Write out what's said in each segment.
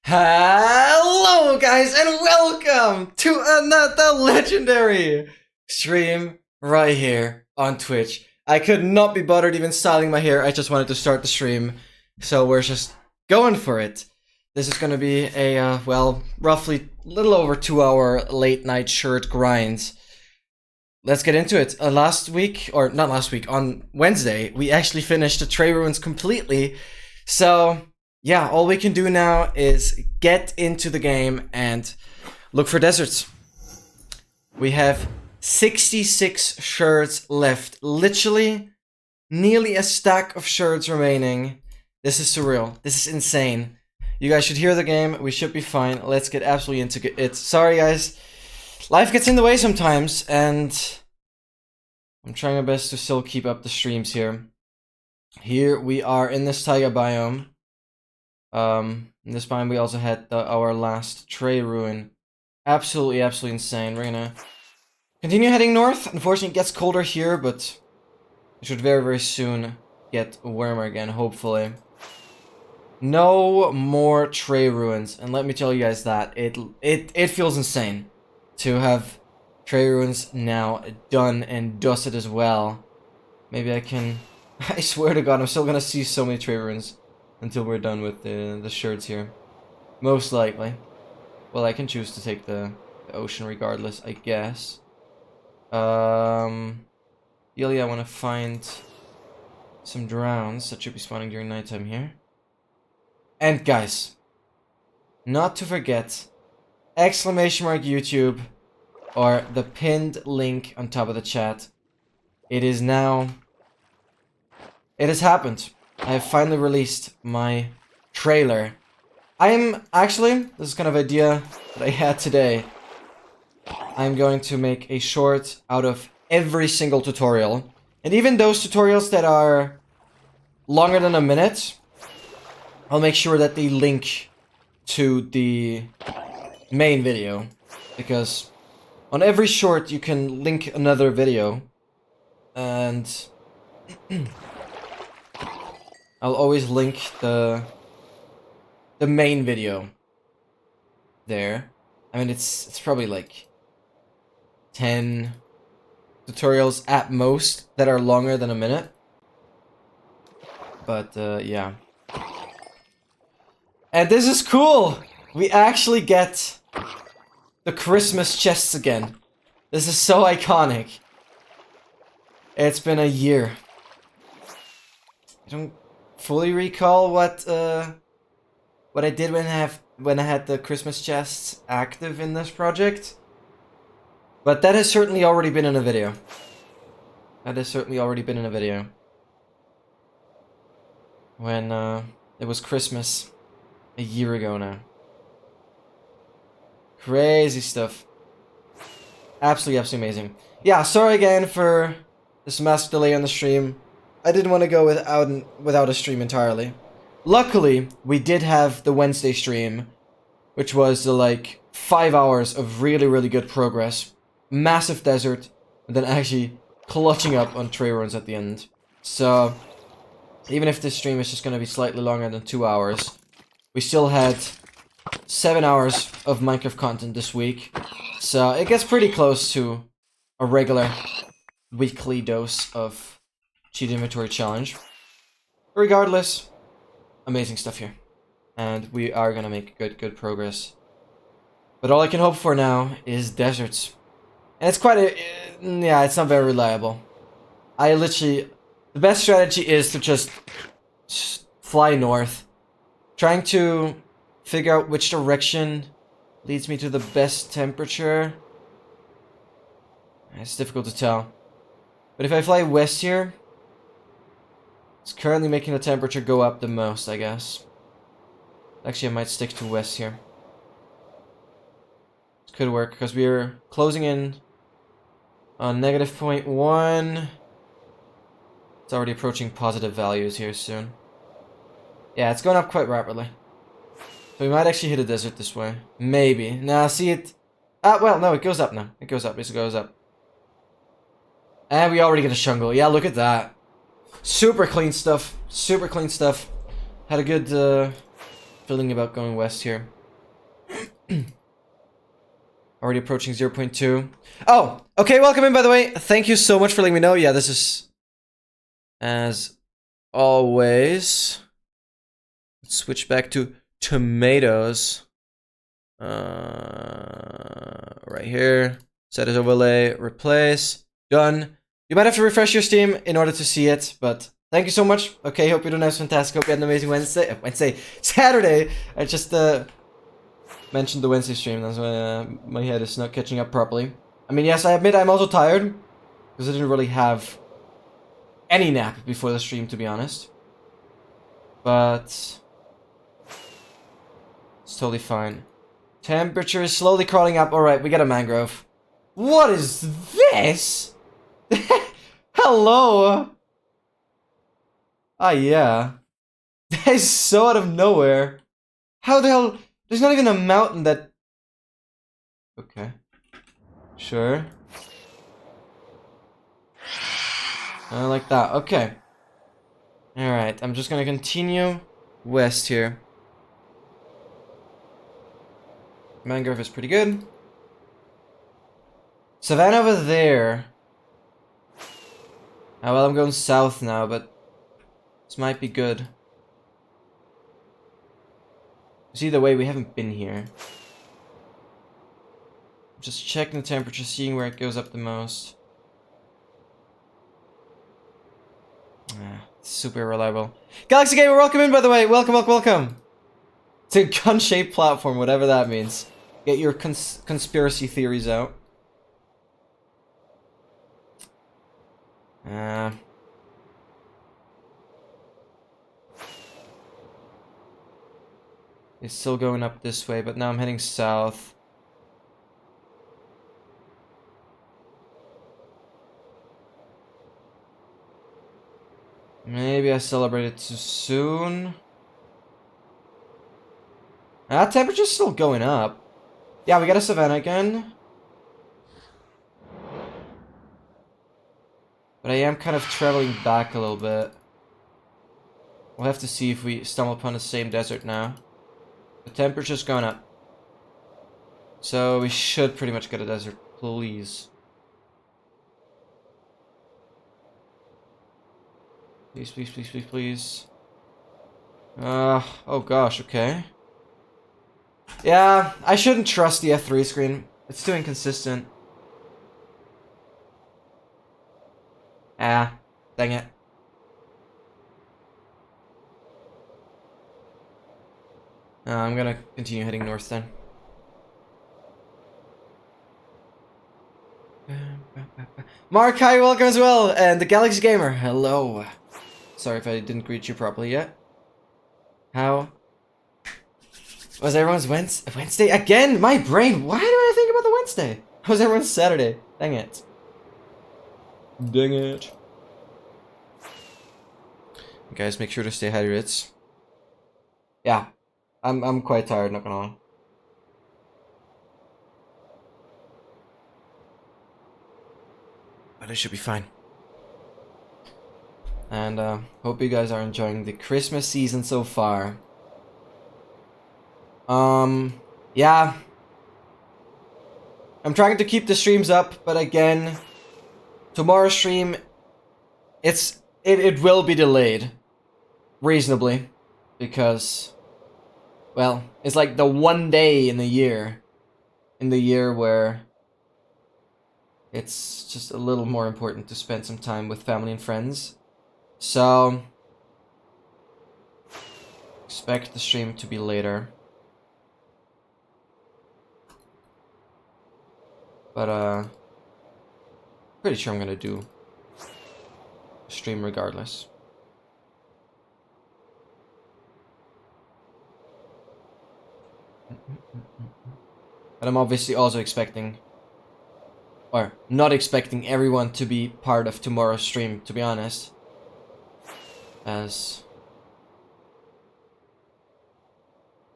Hello guys and welcome to another legendary stream right here on Twitch. I could not be bothered even styling my hair, I just wanted to start the stream, so we're just going for it. This is gonna be a, well, roughly little over 2-hour late night shirt grind. Let's get into it. Last week, or not last week, on Wednesday, we actually finished the Trey Ruins completely, so yeah, all we can do now is get into the game and look for deserts. We have 66 shards left. Literally, nearly a stack of shards remaining. This is surreal. This is insane. You guys should hear the game. We should be fine. Let's get absolutely into it. Sorry, guys. Life gets in the way sometimes, and I'm trying my best to still keep up the streams here. Here we are in this taiga biome. In this biome we also had our last Trey ruin. Absolutely insane. We're gonna continue heading north. Unfortunately it gets colder here, but it should very soon get warmer again, hopefully. No more Trey ruins, and let me tell you guys that it feels insane to have Trey ruins now done and dusted as well. Maybe I can I swear to God I'm still gonna see so many Trey ruins until we're done with the shards here. Most likely. Well, I can choose to take the ocean regardless, I guess. Really, I want to find some drowns that should be spawning during nighttime here. And guys, not to forget, !YouTube or the pinned link on top of the chat. It has happened. I have finally released my trailer. This is kind of an idea that I had today. I'm going to make a short out of every single tutorial. And even those tutorials that are longer than a minute, I'll make sure that they link to the main video. Because on every short you can link another video. And I'll always link the main video there. I mean, it's probably like 10 tutorials at most that are longer than a minute. But yeah. And this is cool! We actually get the Christmas chests again. This is so iconic. It's been a year. I don't fully recall what I did when I had the Christmas chests active in this project, but that has certainly already been in a video. When it was Christmas a year ago now. Crazy stuff. Absolutely amazing. Yeah, sorry again for this massive delay on the stream. I didn't want to go without a stream entirely. Luckily, we did have the Wednesday stream, which was the, like, 5 hours of really good progress. Massive desert, and then actually clutching up on Trey ruins at the end. So, even if this stream is just going to be slightly longer than 2 hours, we still had 7 hours of Minecraft content this week. So, it gets pretty close to a regular weekly dose of Cheat Inventory Challenge. Regardless, amazing stuff here. And we are gonna make good progress. But all I can hope for now is deserts. And it's quite yeah, it's not very reliable. The best strategy is to just fly north. Trying to figure out which direction leads me to the best temperature. It's difficult to tell. But if I fly west here, it's currently making the temperature go up the most, I guess. Actually, I might stick to west here. This could work, because we're closing in on -0.1. It's already approaching positive values here soon. Yeah, it's going up quite rapidly. So we might actually hit a desert this way. Maybe. Nah, see it... well, no, it goes up now. It goes up. And we already get a shungle. Yeah, look at that. Super clean stuff. Had a good feeling about going west here. Already approaching 0.2. Oh, okay, welcome in, by the way. Thank you so much for letting me know. Yeah, this is, as always. Let's switch back to tomatoes. Right here. Set as overlay, replace, done. You might have to refresh your Steam in order to see it, but thank you so much. Okay, hope you don't have fantastic. Hope you had an amazing Saturday. I just mentioned the Wednesday stream. That's why my head is not catching up properly. I mean, yes, I admit I'm also tired because I didn't really have any nap before the stream, to be honest. But it's totally fine. Temperature is slowly crawling up. Alright, we got a mangrove. What is this? Hello? Ah, yeah. That is so out of nowhere. How the hell? There's not even a mountain that... Okay. Sure. Like that. Okay. Alright, I'm just gonna continue west here. Mangrove is pretty good. Savannah over there. Oh, well, I'm going south now, but this might be good. Either way, we haven't been here. Just checking the temperature, seeing where it goes up the most. Super reliable. Galaxy Gamer, welcome in, by the way. Welcome, welcome, welcome. To a gun-shaped platform, whatever that means. Get your conspiracy theories out. It's still going up this way, but now I'm heading south. Maybe I celebrated too soon. Temperature's still going up. Yeah, we got a Savannah again. But I am kind of traveling back a little bit. We'll have to see if we stumble upon the same desert now. The temperature's going up. So we should pretty much get a desert, please. Please, please, please, please, please. Oh gosh, okay. Yeah, I shouldn't trust the F3 screen. It's too inconsistent. Ah, dang it. I'm gonna continue heading north then. Mark, hi, welcome as well, and the Galaxy Gamer, hello. Sorry if I didn't greet you properly yet. How was everyone's Wednesday? Again, my brain, why do I think about the Wednesday? How was everyone's Saturday? Dang it. Dang it. Guys, make sure to stay hydrated. Yeah, I'm quite tired, not gonna lie. But it should be fine. And hope you guys are enjoying the Christmas season so far. Yeah. I'm trying to keep the streams up, but again, tomorrow's stream, it will be delayed. Reasonably. Because, well, it's like the one day in the year where it's just a little more important to spend some time with family and friends. So, expect the stream to be later. But, pretty sure I'm gonna do a stream regardless. But I'm obviously also expecting, or not expecting, everyone to be part of tomorrow's stream, to be honest. As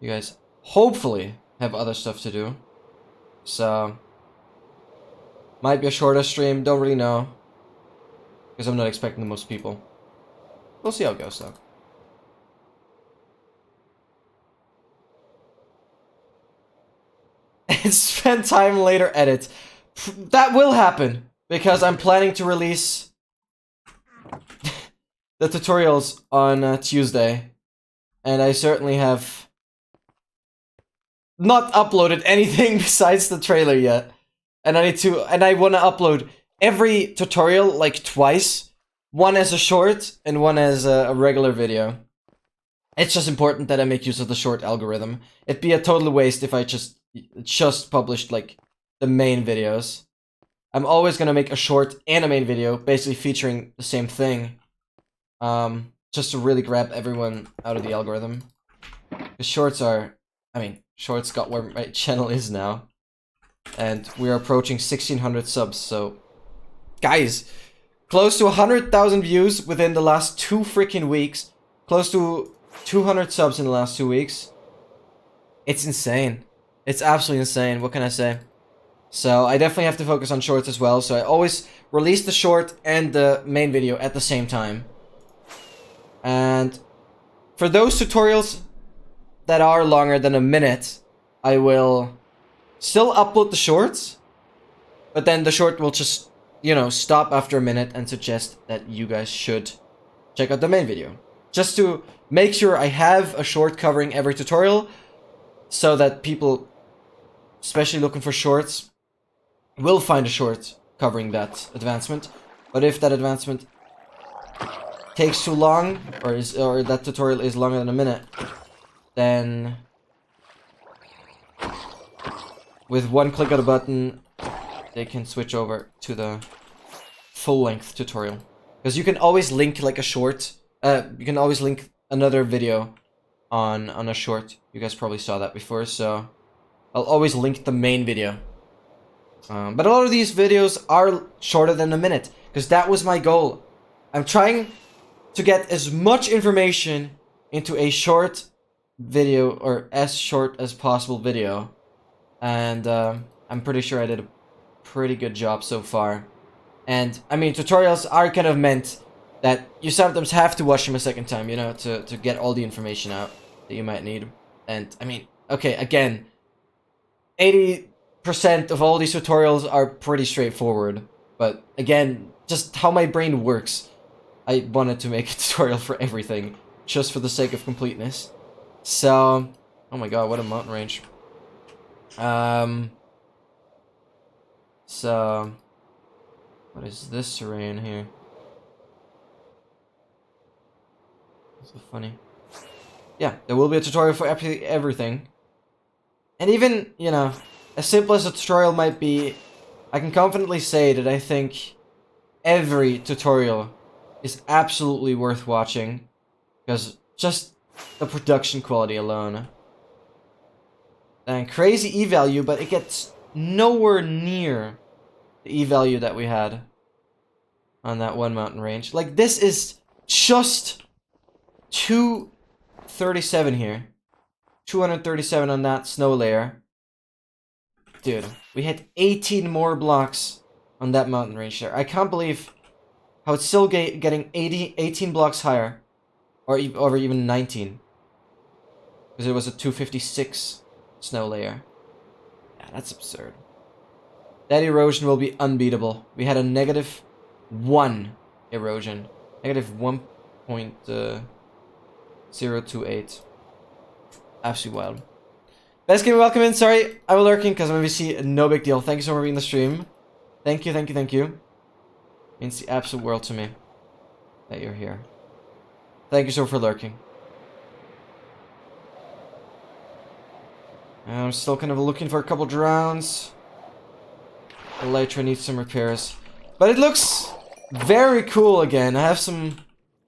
you guys hopefully have other stuff to do. So, might be a shorter stream, don't really know. Because I'm not expecting the most people. We'll see how it goes though. and spend time later edit. That will happen, because I'm planning to release the tutorials on Tuesday, and I certainly have not uploaded anything besides the trailer yet. And I want to upload every tutorial like twice, one as a short and one as a regular video. It's just important that I make use of the short algorithm. It'd be a total waste if I just published like the main videos. I'm always gonna make a short and a main video, basically featuring the same thing. Just to really grab everyone out of the algorithm. The shorts are, shorts got where my channel is now. And we are approaching 1,600 subs, so... Guys! Close to 100,000 views within the last 2 freaking weeks. Close to 200 subs in the last 2 weeks. It's insane. It's absolutely insane, what can I say? So I definitely have to focus on shorts as well, so I always release the short and the main video at the same time. And for those tutorials that are longer than a minute, I will still upload the shorts, but then the short will just, you know, stop after a minute and suggest that you guys should check out the main video. Just to make sure I have a short covering every tutorial, so that people, especially looking for shorts, will find a short covering that advancement. But if that advancement takes too long, or that tutorial is longer than a minute, then with one click of the button, they can switch over to the full-length tutorial. Because you can always link like a short, you can always link another video on a short. You guys probably saw that before, so I'll always link the main video. But a lot of these videos are shorter than a minute, because that was my goal. I'm trying to get as much information into a short video, or as short as possible video. And I'm pretty sure I did a pretty good job so far. And, I mean, tutorials are kind of meant that you sometimes have to watch them a second time, you know, to get all the information out that you might need. And, I mean, okay, again, 80% of all these tutorials are pretty straightforward. But, again, just how my brain works, I wanted to make a tutorial for everything, just for the sake of completeness. So, oh my god, what a mountain range. So, what is this terrain here? So funny. Yeah, there will be a tutorial for everything. And even, you know, as simple as a tutorial might be, I can confidently say that I think every tutorial is absolutely worth watching. Because just the production quality alone. And crazy E-value, but it gets nowhere near the E-value that we had on that one mountain range. Like, this is just 237 here. 237 on that snow layer. Dude, we had 18 more blocks on that mountain range there. I can't believe how it's still getting 18 blocks higher. Or even 19. Because it was a 256 snow layer. Yeah, that's absurd. That erosion will be unbeatable. We had a -1 erosion. -1.028. Absolutely wild. Best game, welcome in. Sorry, I was lurking because I'm MVC. No big deal. Thank you so much for being in the stream. Thank you, thank you, thank you. Means the absolute world to me that you're here. Thank you so much for lurking. I'm still kind of looking for a couple drowns. The Elytra needs some repairs. But it looks very cool again. I have some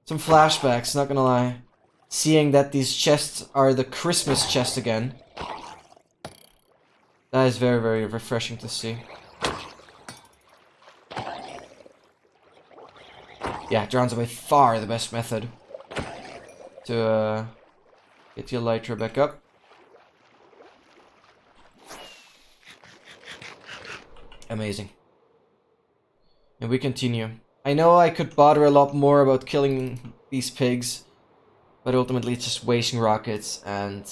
flashbacks, not gonna lie. Seeing that these chests are the Christmas chest again. That is very, very refreshing to see. Yeah, drowns are by far the best method to get the Elytra back up. Amazing. And we continue. I know I could bother a lot more about killing these pigs, but ultimately it's just wasting rockets, and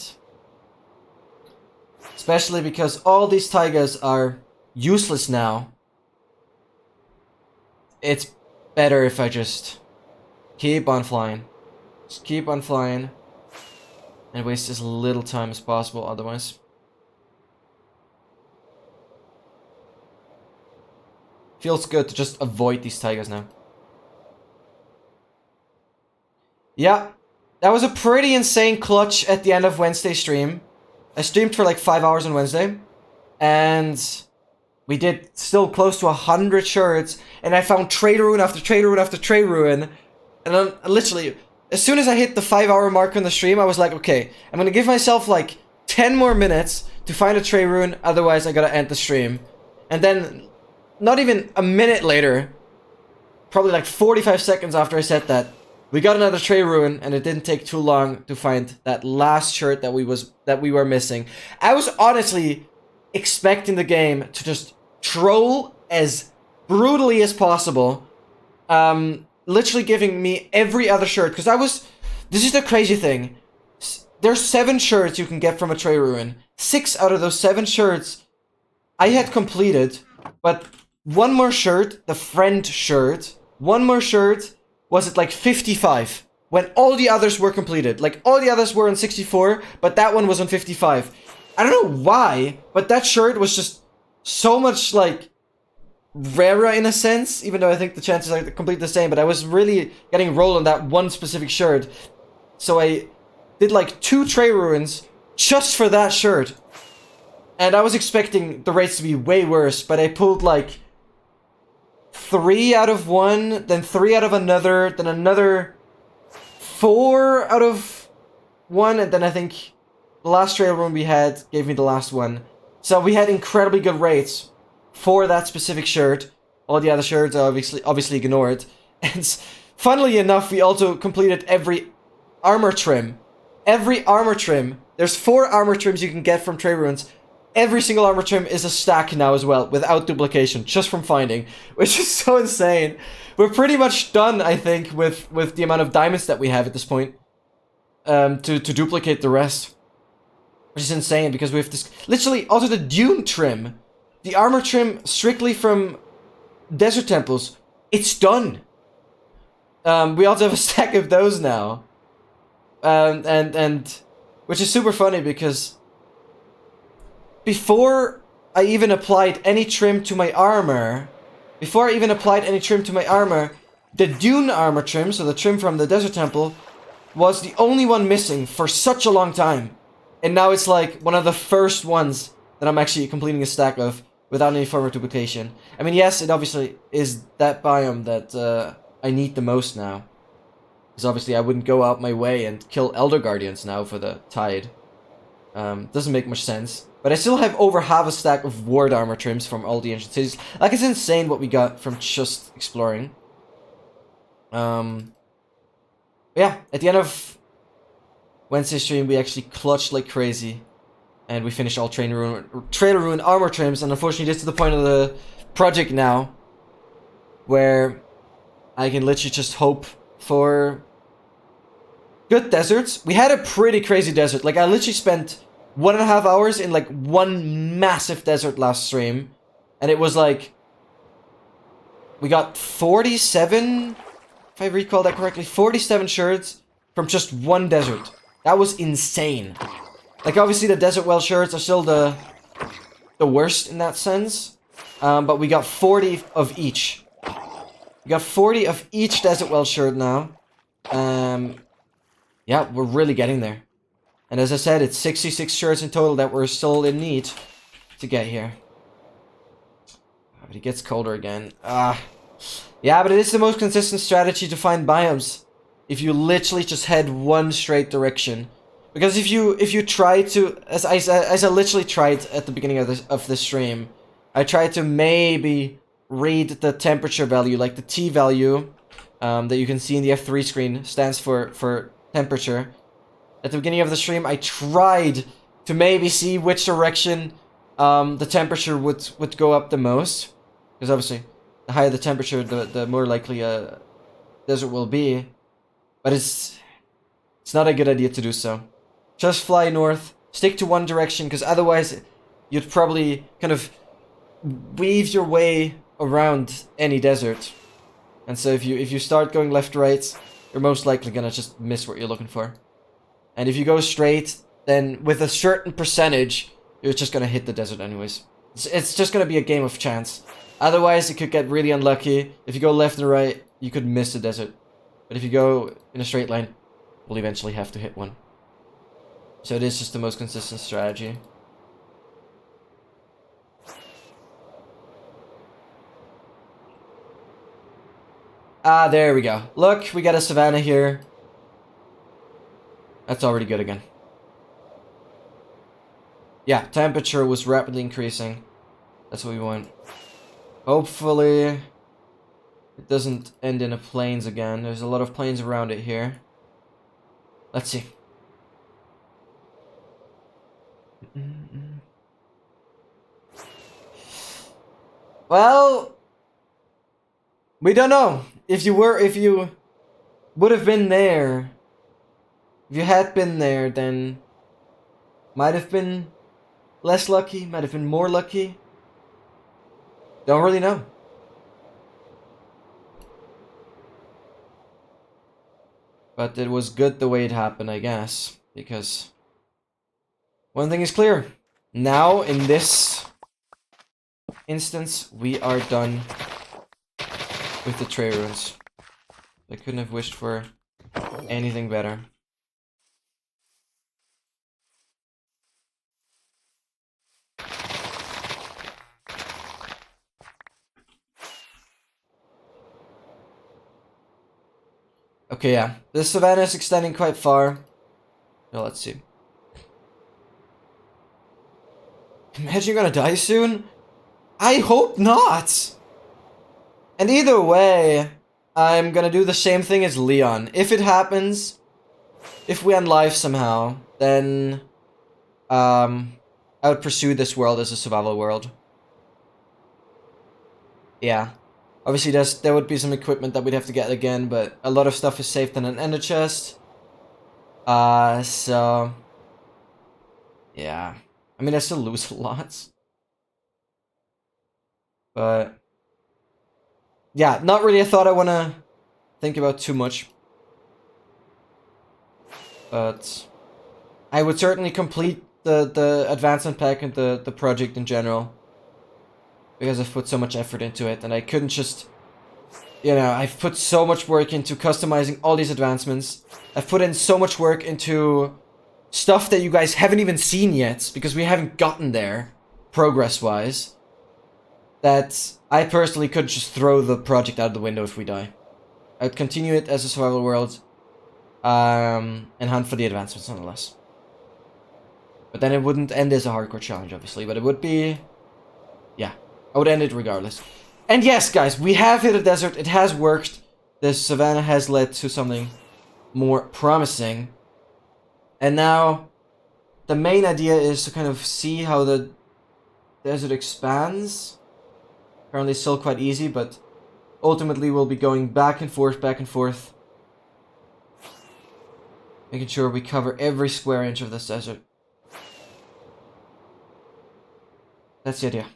Especially because all these taigas are useless now. It's better if I just keep on flying. Just keep on flying. And waste as little time as possible otherwise. Feels good to just avoid these taigas now. Yeah, that was a pretty insane clutch at the end of Wednesday's stream. I streamed for like 5 hours on Wednesday. And we did still close to 100 shirts. And I found trade ruin after trade ruin after trade ruin. And then literally, as soon as I hit the 5-hour mark on the stream, I was like, okay, I'm gonna give myself like 10 more minutes to find a trade ruin. Otherwise, I gotta end the stream. And then, not even a minute later, probably like 45 seconds after I said that, we got another trade ruin, and it didn't take too long to find that last shirt that we were missing. I was honestly expecting the game to just troll as brutally as possible, literally giving me every other shirt, because this is the crazy thing. There's 7 shirts you can get from a trade ruin. 6 out of those 7 shirts I had completed, but one more shirt, the friend shirt, one more shirt was at like 55, when all the others were completed. Like, all the others were on 64, but that one was on 55. I don't know why, but that shirt was just so much, like, rarer in a sense, even though I think the chances are completely the same, but I was really getting rolled on that one specific shirt. So I did like 2 trade ruins just for that shirt. And I was expecting the rates to be way worse, but I pulled like 3 out of one, then 3 out of another, then another 4 out of one, and then I think the last trade ruin we had gave me the last one. So we had incredibly good rates for that specific shirt. All the other shirts are obviously ignored. And funnily enough, we also completed every armor trim. Every armor trim. There's 4 armor trims you can get from trade ruins. Every single armor trim is a stack now as well, without duplication, just from finding, which is so insane. We're pretty much done, I think, with the amount of diamonds that we have at this point, to duplicate the rest. Which is insane, because we have this, literally, also the dune trim, the armor trim strictly from desert temples, it's done. We also have a stack of those now. And which is super funny, because before I even applied any trim to my armor, the dune armor trim, so the trim from the desert temple, was the only one missing for such a long time. And now it's like one of the first ones that I'm actually completing a stack of without any form of duplication. I mean, yes, it obviously is that biome that I need the most now. Because obviously I wouldn't go out my way and kill Elder Guardians now for the Tide. Doesn't make much sense. But I still have over half a stack of ward armor trims from all the ancient cities. Like, it's insane what we got from just exploring. Yeah, at the end of Wednesday's stream, we actually clutched like crazy. And we finished all Trader Ruin armor trims. And unfortunately, this is the point of the project now, where I can literally just hope for good deserts. We had a pretty crazy desert. Like, I literally spent 1.5 hours in like one massive desert last stream, and it was like we got 47, if I recall that correctly, 47 shirts from just one desert. That was insane. Like, obviously the desert well shirts are still the worst in that sense, but we got 40 of each. We got 40 of each desert well shirt now. Yeah, we're really getting there. And as I said, it's 66 shirts in total that we're still in need to get here. But it gets colder again. Yeah, but it is the most consistent strategy to find biomes. If you literally just head one straight direction. Because if you try to, as I literally tried at the beginning of this stream, I tried to maybe read the temperature value, like the T value, that you can see in the F3 screen, stands for temperature. At the beginning of the stream, I tried to maybe see which direction the temperature would go up the most. Because obviously, the higher the temperature, the more likely a desert will be. But it's not a good idea to do so. Just fly north, Stick to one direction, because otherwise you'd probably kind of weave your way around any desert. And so if you start going left to right, you're most likely gonna just miss what you're looking for. And if you go straight, then with a certain percentage, you're just gonna hit the desert anyways. It's just gonna be a game of chance. Otherwise, it could get really unlucky. If you go left and right, you could miss the desert. But if you go in a straight line, we'll eventually have to hit one. So it is just the most consistent strategy. Ah, there we go. Look, we got a savanna here. That's already good again. Yeah, temperature was rapidly increasing. That's what we want. Hopefully, it doesn't end in a plains again. There's a lot of plains around it here. Let's see. Well, we don't know. If you would have been there, if you had been there, then might have been less lucky, might have been more lucky. Don't really know. But it was good the way it happened, I guess, because one thing is clear. Now, in this instance, we are done with the Trey ruins. I couldn't have wished for anything better. Okay, yeah. The savannah is extending quite far. Now, let's see. Imagine you're gonna die soon? I hope not! And either way, I'm gonna do the same thing as Leon. If it happens, if we end life somehow, then I would pursue this world as a survival world. Yeah. Obviously there would be some equipment that we'd have to get again, but a lot of stuff is saved in an ender chest. So yeah. I mean I still lose a lot. But yeah, not really a thought I wanna think about too much. But I would certainly complete the advancement pack and the project in general. Because I've put so much effort into it, and I couldn't just... You know, I've put so much work into customizing all these advancements. I've put in so much work into stuff that you guys haven't even seen yet, because we haven't gotten there, progress-wise, that I personally could just throw the project out the window if we die. I'd continue it as a survival world, and hunt for the advancements nonetheless. But then it wouldn't end as a hardcore challenge, obviously, but it would be... Yeah, I would end it regardless. And yes, guys, we have hit a desert. It has worked. The savannah has led to something more promising. And now, the main idea is to kind of see how the desert expands. Apparently it's still quite easy, but ultimately we'll be going back and forth, making sure we cover every square inch of this desert. That's the idea.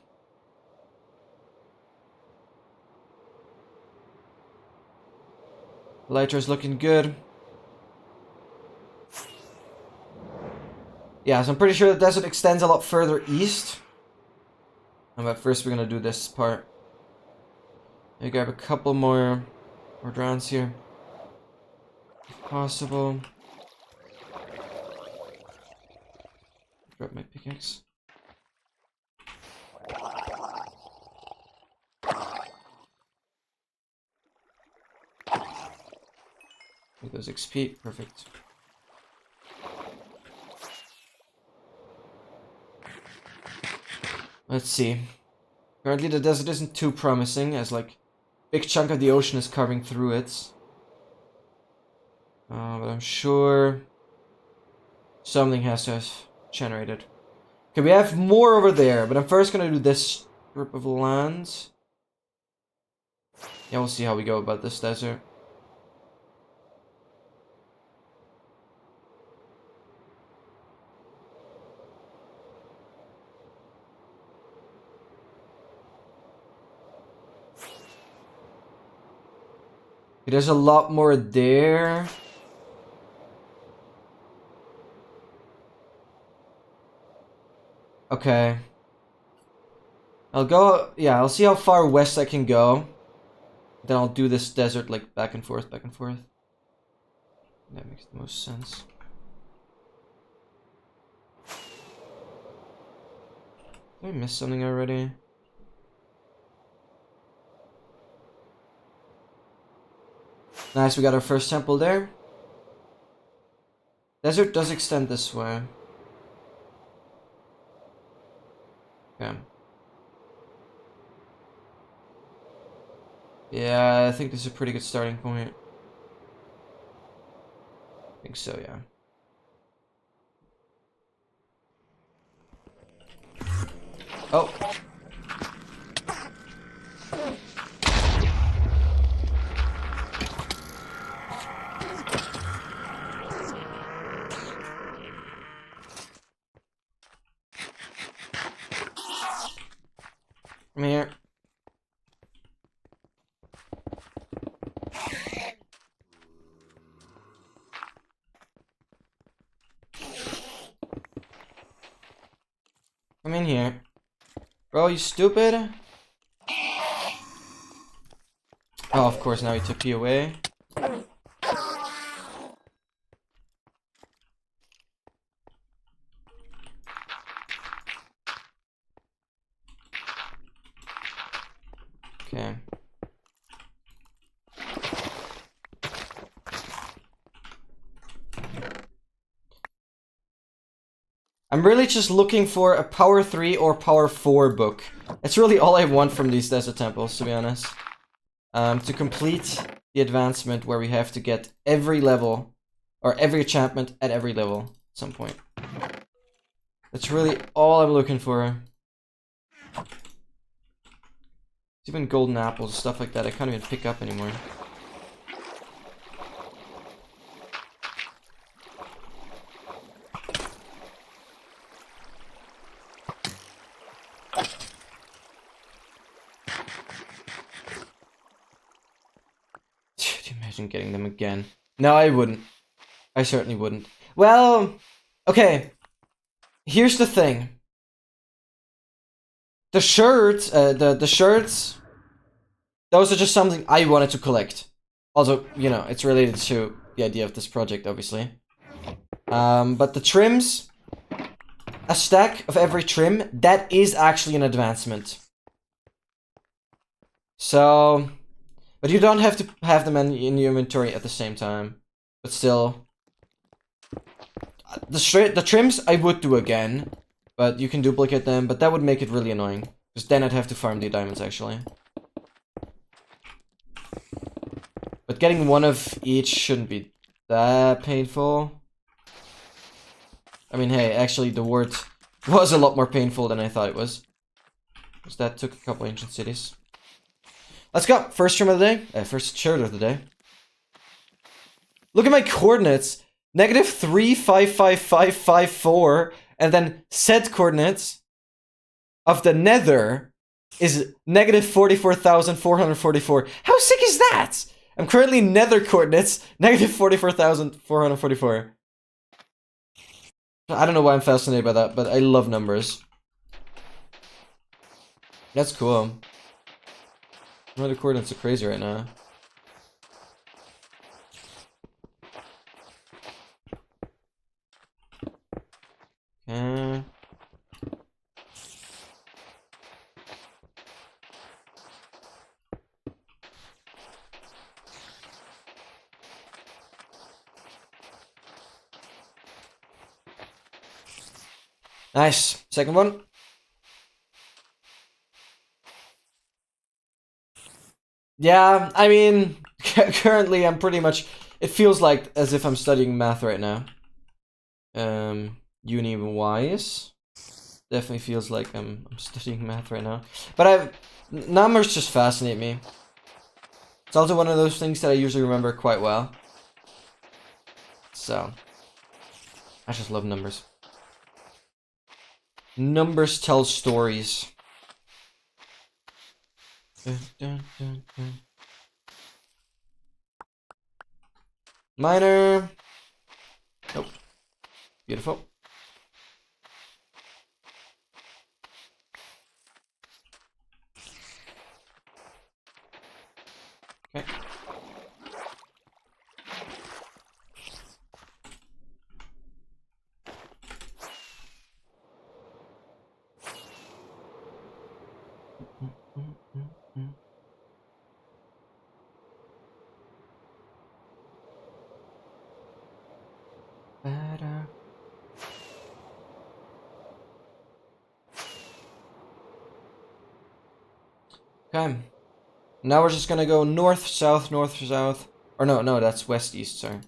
Lighter's looking good. Yeah, so I'm pretty sure the desert extends a lot further east. But first we're gonna do this part. Let me grab a couple more drones here. If possible. Grab my pickaxe. Get those XP, perfect. Let's see. Currently the desert isn't too promising, as like big chunk of the ocean is carving through it. But I'm sure something has to have generated. Okay, we have more over there, but I'm first gonna do this strip of land. Yeah, we'll see how we go about this desert. There's a lot more there. Okay. I'll go, yeah, I'll see how far west I can go. Then I'll do this desert like back and forth, back and forth. That makes the most sense. Did I miss something already? Nice, we got our first temple there. Desert does extend this way. Okay. Yeah, I think this is a pretty good starting point. I think so, yeah. Oh. Come here. Come in here. Bro, you stupid? Oh, of course, now he took you away. Okay. I'm really just looking for a Power 3 or Power 4 book. That's really all I want from these desert temples, to be honest. To complete the advancement where we have to get every level, or every enchantment at every level at some point. That's really all I'm looking for. Even golden apples, stuff like that, I can't even pick up anymore. Imagine getting them again. No, I wouldn't. I certainly wouldn't. Well, okay. Here's the thing. The shirts, the shirts, those are just something I wanted to collect. Also, you know, it's related to the idea of this project, obviously. But the trims, a stack of every trim, that is actually an advancement. So, but you don't have to have them in your inventory at the same time. But still, the trims I would do again, but you can duplicate them. But that would make it really annoying, because then I'd have to farm the diamonds actually. But getting one of each shouldn't be that painful. I mean, hey, actually the word was a lot more painful than I thought it was. Because that took a couple ancient cities. Let's go! First trim of the day. First shirt of the day. Look at my coordinates. -3555554. And then set coordinates of the nether is -44,444. How sick is that? I'm currently nether coordinates -44,444. I don't know why I'm fascinated by that, but I love numbers. That's cool. Nether coordinates are crazy right now. Okay. Nice. Second one. Yeah, I mean, currently I'm pretty much... It feels like as if I'm studying math right now. Uni-wise. Definitely feels like I'm studying math right now. But numbers just fascinate me. It's also one of those things that I usually remember quite well. So, I just love numbers. Numbers tell stories. Dun, dun, dun, dun. Minor. Nope. Beautiful. Okay. Better. Okay. Now we're just gonna go north, south, north, south. Or no, that's west, east, sorry.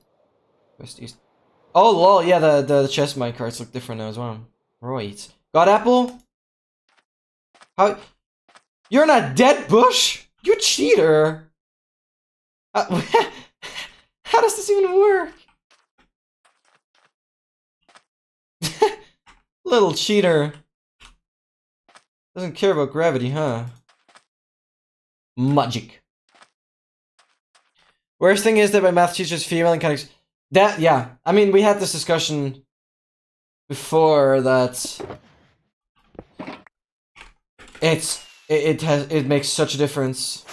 West, east. Oh, lol, yeah, the chest minecarts look different now as well. Right. Got apple? How? You're not dead, Bush! You cheater! How does this even work? Little cheater. Doesn't care about gravity, huh? Magic. Worst thing is that my math teacher's female and kind of... That, yeah. I mean, we had this discussion before that... It makes such a difference.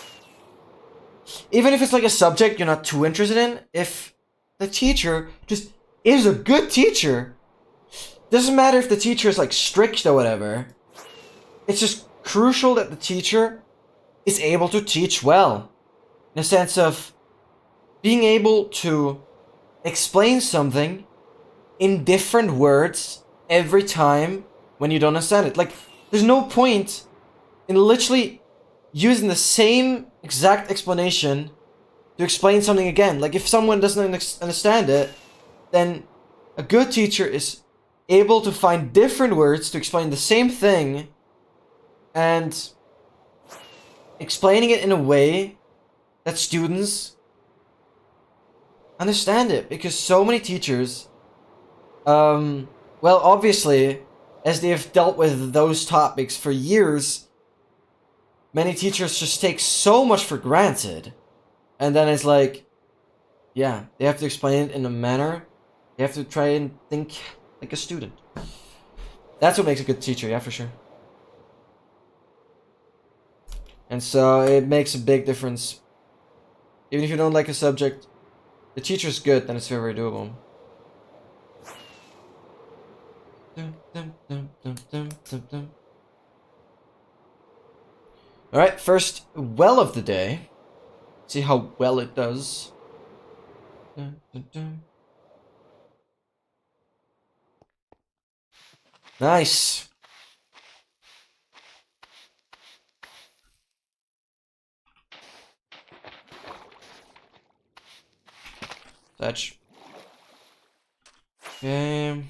Even if it's like a subject you're not too interested in, if the teacher just is a good teacher, doesn't matter if the teacher is like strict or whatever, it's just crucial that the teacher is able to teach well. In a sense of being able to explain something in different words every time when you don't understand it. Like, there's no point in literally using the same exact explanation to explain something again. Like, if someone doesn't understand it, then a good teacher is able to find different words to explain the same thing and explaining it in a way that students understand it. Because so many teachers, well, obviously, as they have dealt with those topics for years, many teachers just take so much for granted. And then it's like, yeah, they have to explain it in a manner. They have to try and think like a student. That's what makes a good teacher, yeah, for sure. And so it makes a big difference. Even if you don't like a subject, the teacher's good, then it's very, very doable. Alright, first well of the day. See how well it does. Nice. Touch. Okay.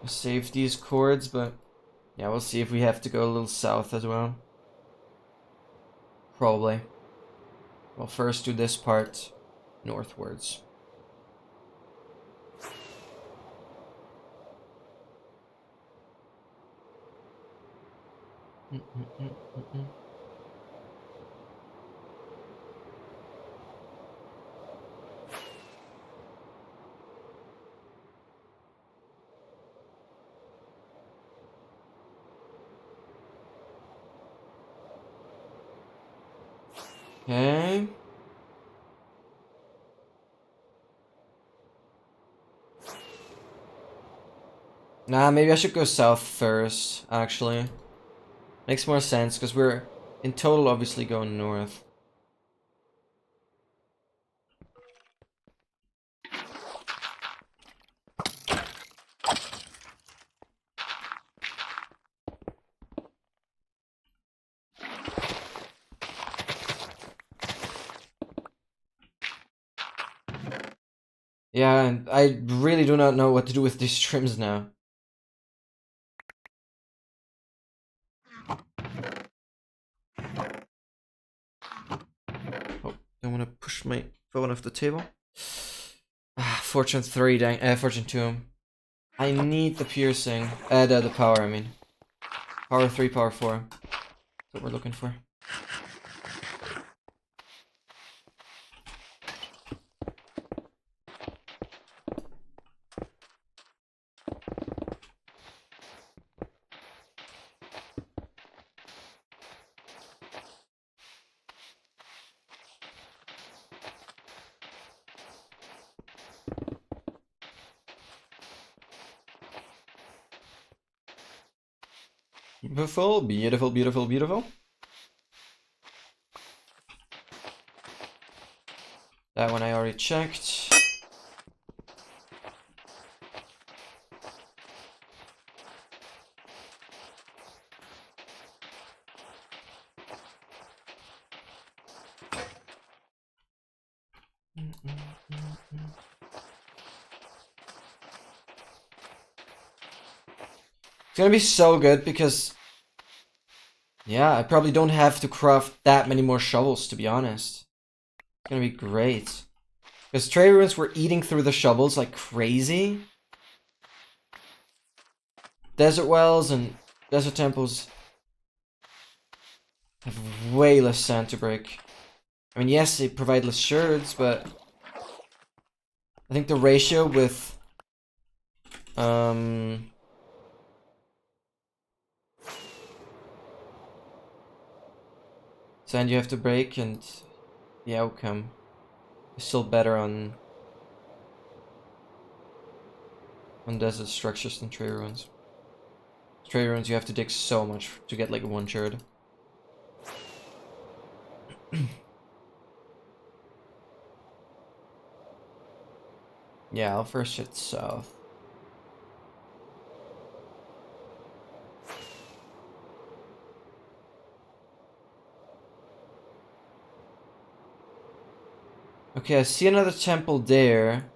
Save these chords, but yeah, we'll see if we have to go a little south as well. Probably. We'll first do this part northwards. Okay. Nah, maybe I should go south first, actually. Makes more sense, because we're, in total, obviously going north. Yeah, and I really do not know what to do with these trims now. Oh, don't want to push my phone off the table. Ah, Fortune 3, dang. Fortune 2. I need the piercing. The power, I mean. Power 3, power 4. That's what we're looking for. Beautiful, beautiful, beautiful, beautiful. That one I already checked. It's gonna be so good because, yeah, I probably don't have to craft that many more shovels, to be honest. It's gonna be great. Because trade ruins were eating through the shovels like crazy. Desert wells and desert temples have way less sand to break. I mean, yes, they provide less shards, but I think the ratio with sand you have to break and the outcome is still better on desert structures than trade ruins. Trade ruins you have to dig so much to get like one shard. Yeah, I'll first hit south. Okay, I see another temple there,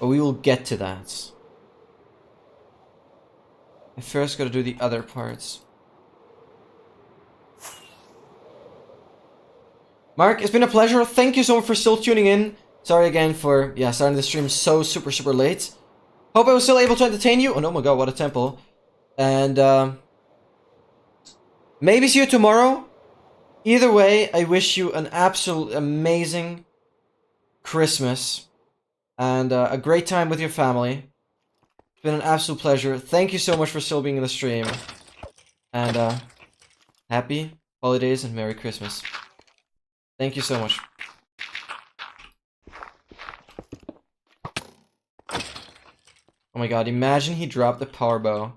but we will get to that. I first gotta do the other parts. Mark, it's been a pleasure. Thank you so much for still tuning in. Sorry again for, yeah, starting the stream so super late. Hope I was still able to entertain you. Oh, no, my god, what a temple. And, maybe see you tomorrow. Either way, I wish you an absolute amazing Christmas. And a great time with your family. It's been an absolute pleasure. Thank you so much for still being in the stream. And, happy holidays and Merry Christmas. Thank you so much. Oh my god, imagine he dropped the power bow.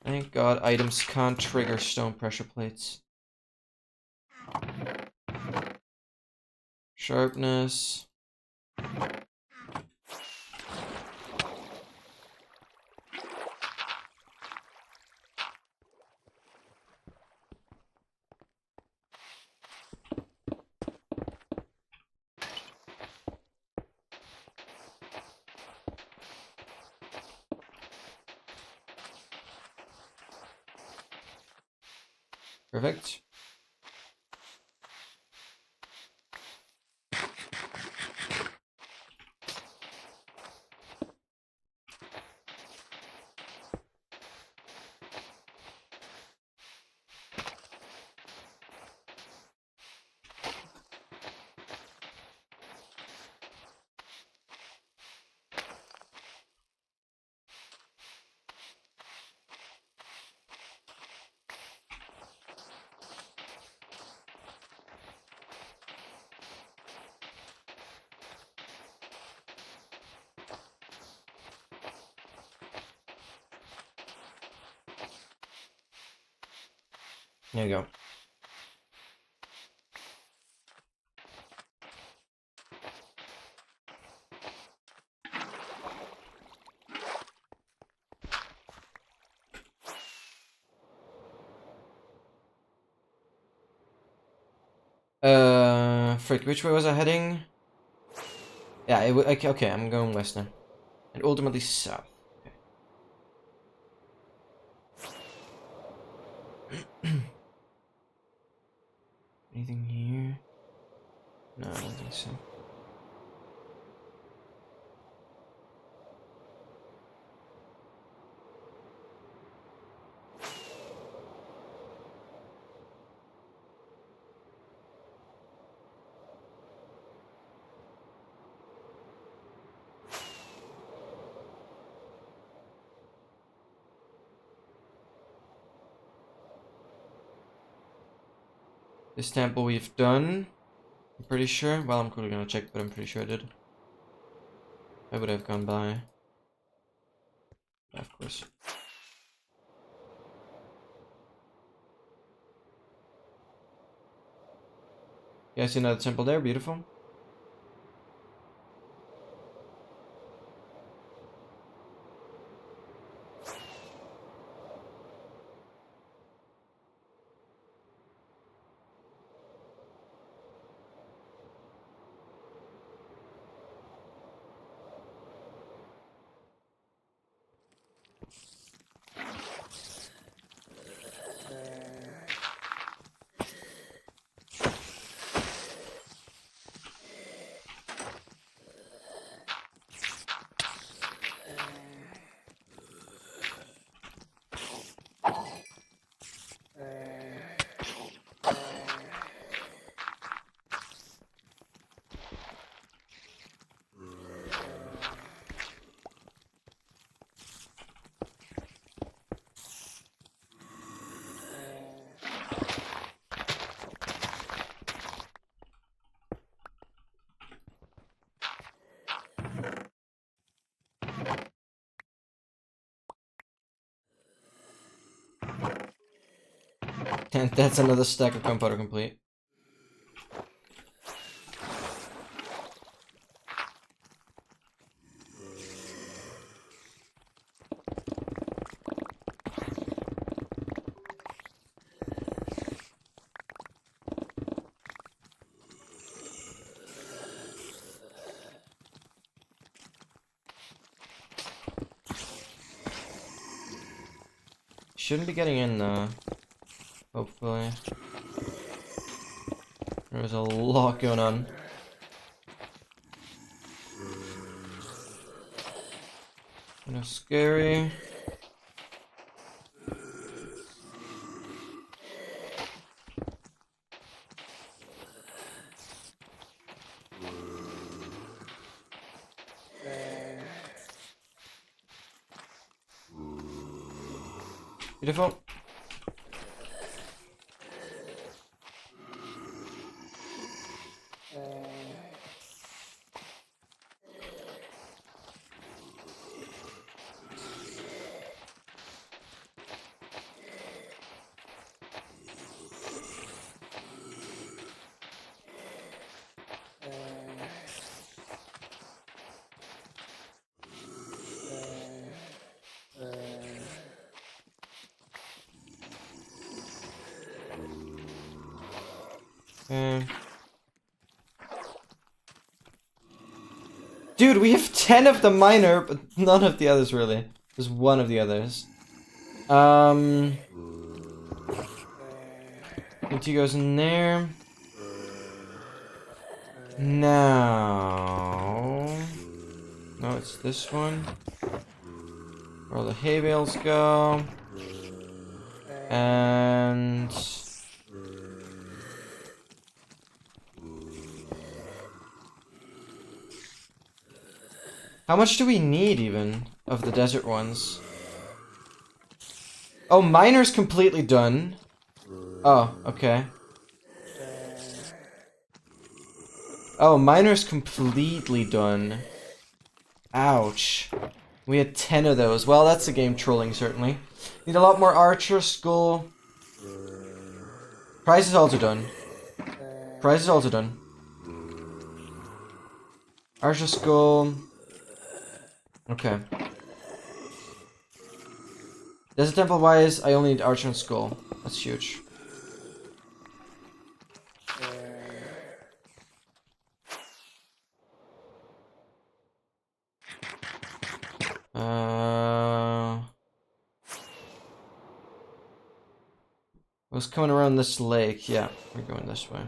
Thank god items can't trigger stone pressure plates. Sharpness. Perfect. There you go. Frick, which way was I heading? Yeah, okay, I'm going west now. And ultimately south. Okay. Anything here? No, I don't think so. This temple we've done. I'm pretty sure. Well, I'm quickly gonna check, but I'm pretty sure I did. I would have gone by. Of course. Yeah, I see another temple there. Beautiful. And that's another stack of gunpowder complete. Shouldn't be getting in though. Hopefully. There's a lot going on. Kind of scary. Beautiful. Dude, we have 10 of the miner, but none of the others really. Just one of the others. Two goes in there. Now... No, it's this one. Where all the hay bales go. And... How much do we need, even, of the desert ones? Oh, miner's completely done. Oh, okay. Oh, miner's completely done. Ouch. We had 10 of those. Well, that's a game trolling, certainly. Need a lot more archer, skull. Prize is also done. Prize is also done. Archer, skull. Okay. Desert temple wise, I only need archer and skull. That's huge. I was coming around this lake. Yeah, we're going this way.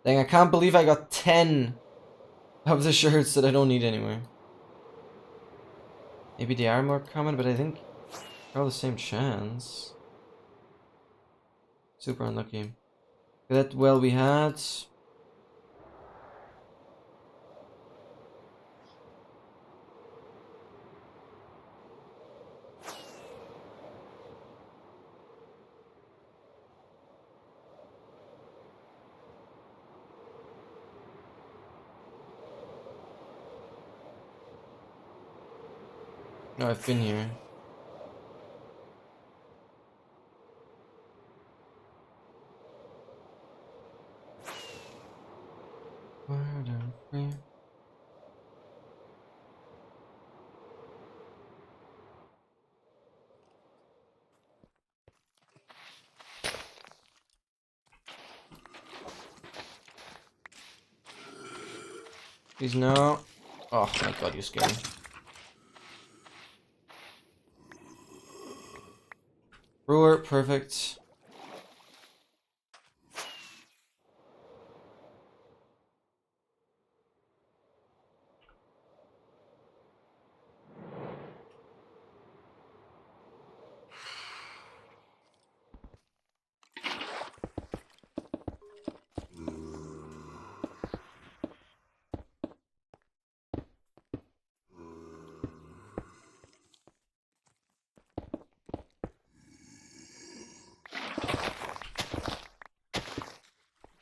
Dang, I can't believe I got 10 of the shirts that I don't need anymore. Maybe they are more common, but I think they're all the same chance. Super unlucky. That well we had. No, I've been here. Please no. Oh my god, you scared me. Brewer, perfect.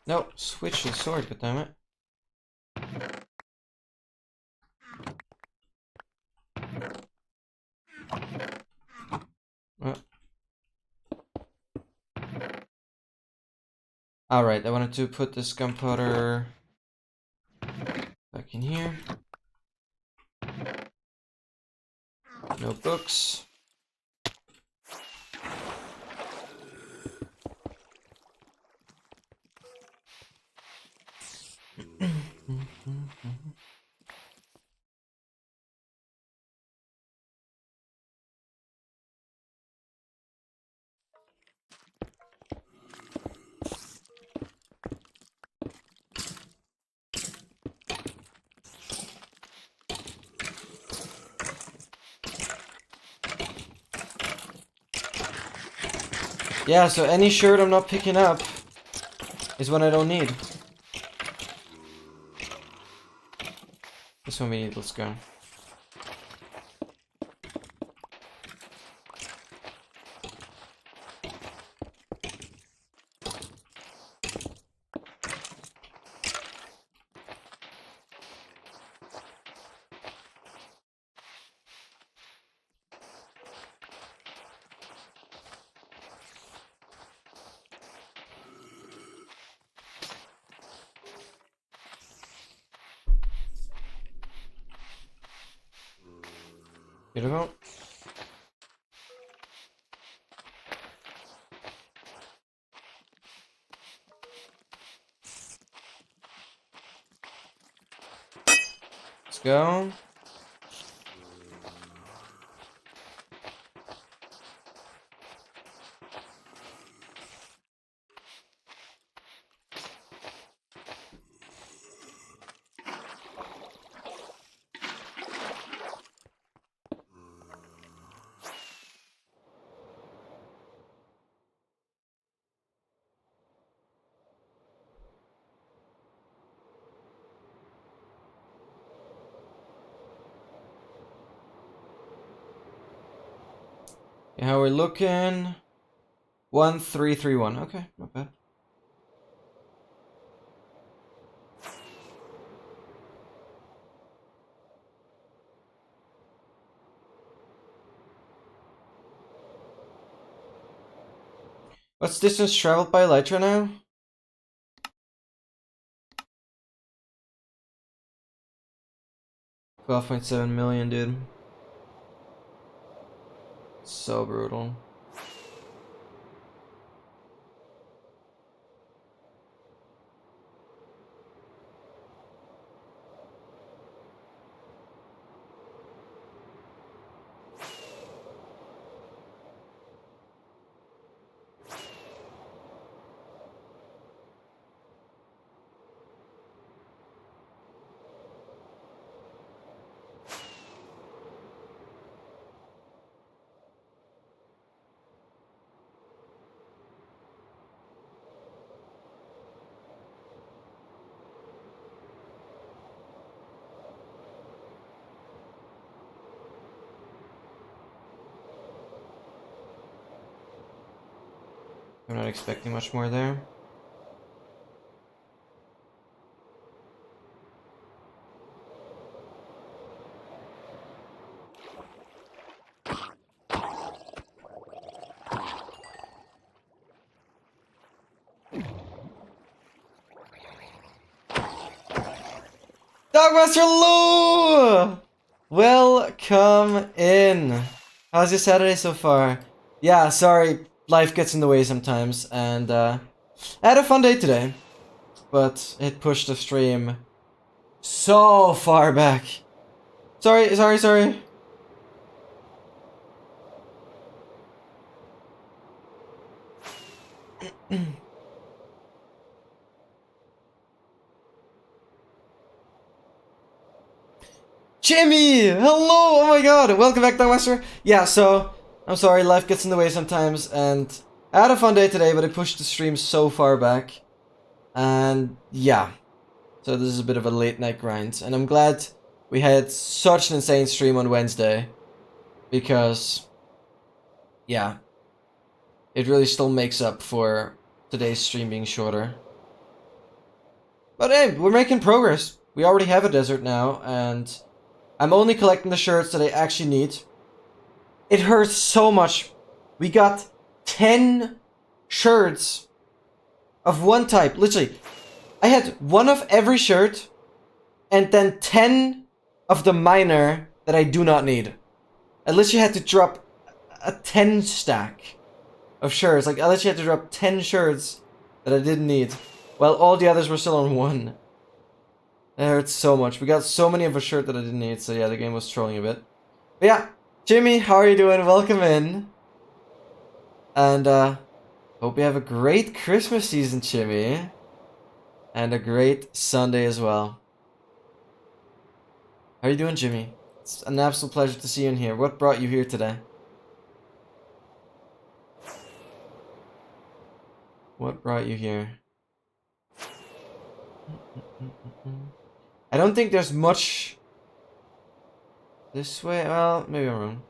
No, switch the sword, goddammit. Alright, I wanted to put this gunpowder back in here. No books. Yeah, so any shirt I'm not picking up is one I don't need. This one we need, let's go. Beautiful. Let's go. Yeah, how we're looking? 1331. Okay, not bad. What's distance traveled by Elytra now? 12.7 million, dude. So brutal. I'm not expecting much more there. Dogmaster Lou! Welcome in. How's your Saturday so far? Yeah, sorry, life gets in the way sometimes, and I had a fun day today, but it pushed the stream so far back. Sorry. Jimmy! Hello! Oh my god! Welcome back, Dogmaster! Yeah, so, I'm sorry, life gets in the way sometimes, and I had a fun day today, but it pushed the stream so far back. And, yeah. So this is a bit of a late night grind, and I'm glad we had such an insane stream on Wednesday, because, yeah, it really still makes up for today's stream being shorter. But hey, we're making progress. We already have a desert now, and I'm only collecting the shirts that I actually need. It hurts so much. We got 10 shirts of one type. Literally, I had one of every shirt, and then 10 of the minor that I do not need. I literally had to drop a 10 stack of shirts. Like, I literally had to drop 10 shirts that I didn't need, while all the others were still on one. It hurts so much. We got so many of a shirt that I didn't need, so yeah, the game was trolling a bit. But yeah, Jimmy, how are you doing? Welcome in. And, hope you have a great Christmas season, Jimmy. And a great Sunday as well. How are you doing, Jimmy? It's an absolute pleasure to see you in here. What brought you here today? What brought you here? I don't think there's much this way. Well, maybe I'm wrong.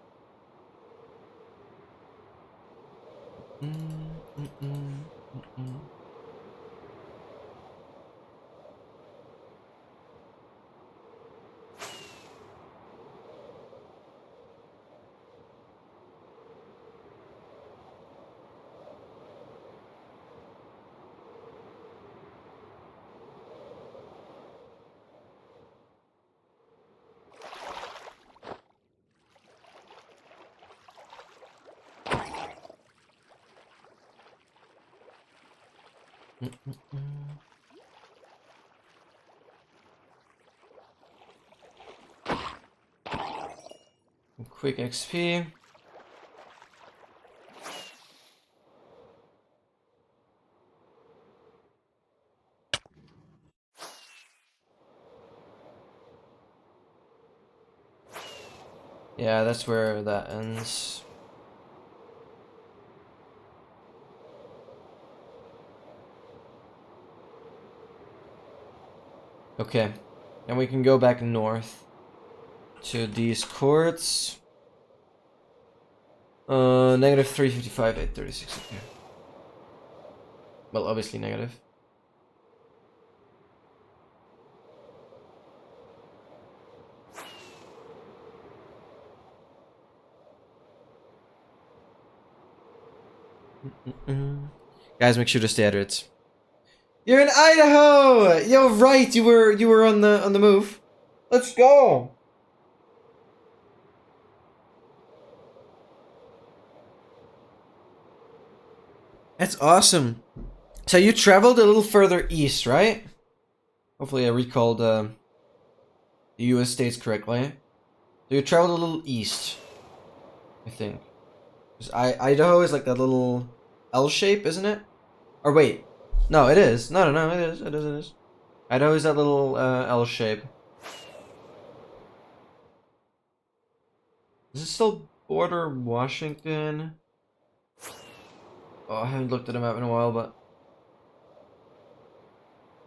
Quick XP. Yeah, that's where that ends. Okay, and we can go back north to these courts. Negative 355, 836. Okay. Well, obviously negative. Guys, make sure to stay at it. You're in Idaho. Yo, right? You were on the move. Let's go. That's awesome. So you traveled a little further east, right? Hopefully I recalled the U.S. states correctly. So you traveled a little east, I think. Idaho is like that little L shape, isn't it? Or wait, no, it is. No, it is. Idaho is that little L shape. Is it still border Washington? Oh, I haven't looked at a map in a while, but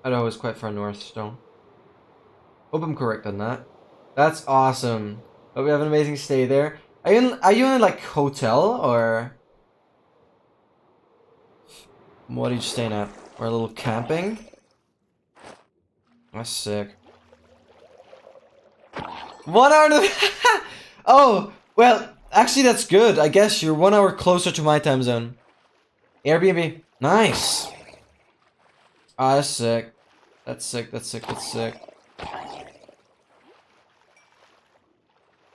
Idaho is quite far north still. Hope I'm correct on that. That's awesome. Hope you have an amazing stay there. Are you in like hotel or? What are you staying at? Or a little camping? That's sick. 1 hour to... Oh, well, actually that's good. I guess you're 1 hour closer to my time zone. Airbnb. Nice. Ah, that's sick. That's sick, that's sick, that's sick.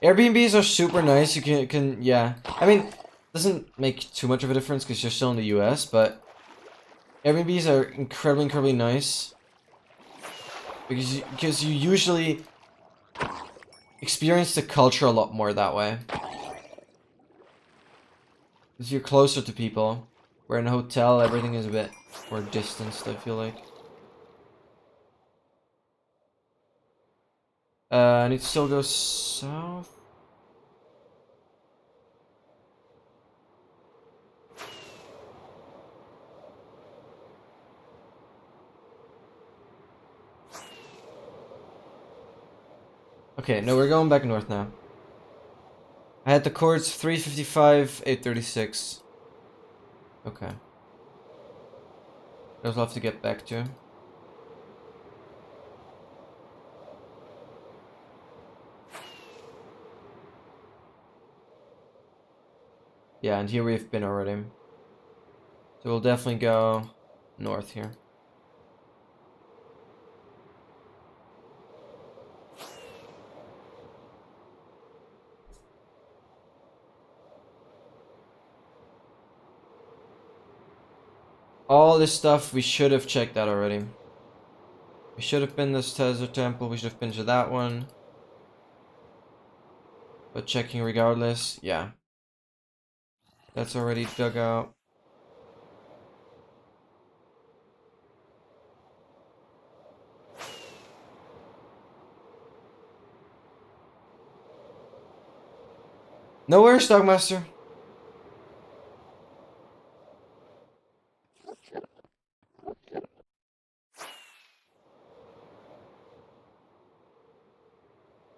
Airbnbs are super nice. You can yeah. I mean, doesn't make too much of a difference because you're still in the US, but Airbnbs are incredibly nice. Because you usually experience the culture a lot more that way. Because you're closer to people. Where in a hotel, everything is a bit more distanced, I feel like. I need to still go south. Okay, no, we're going back north now. I had the chords 355, 836. Okay. Those I'll have to get back to. Yeah, and here we've been already. So we'll definitely go north here. All this stuff we should have checked out already. We should have been this Tesla temple, we should have been to that one. But checking regardless, yeah. That's already dug out. No worries, Dogmaster.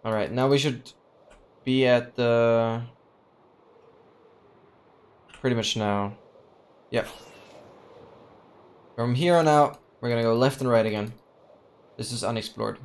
Alright, now we should be at the... Pretty much now. Yep. From here on out, we're gonna go left and right again. This is unexplored.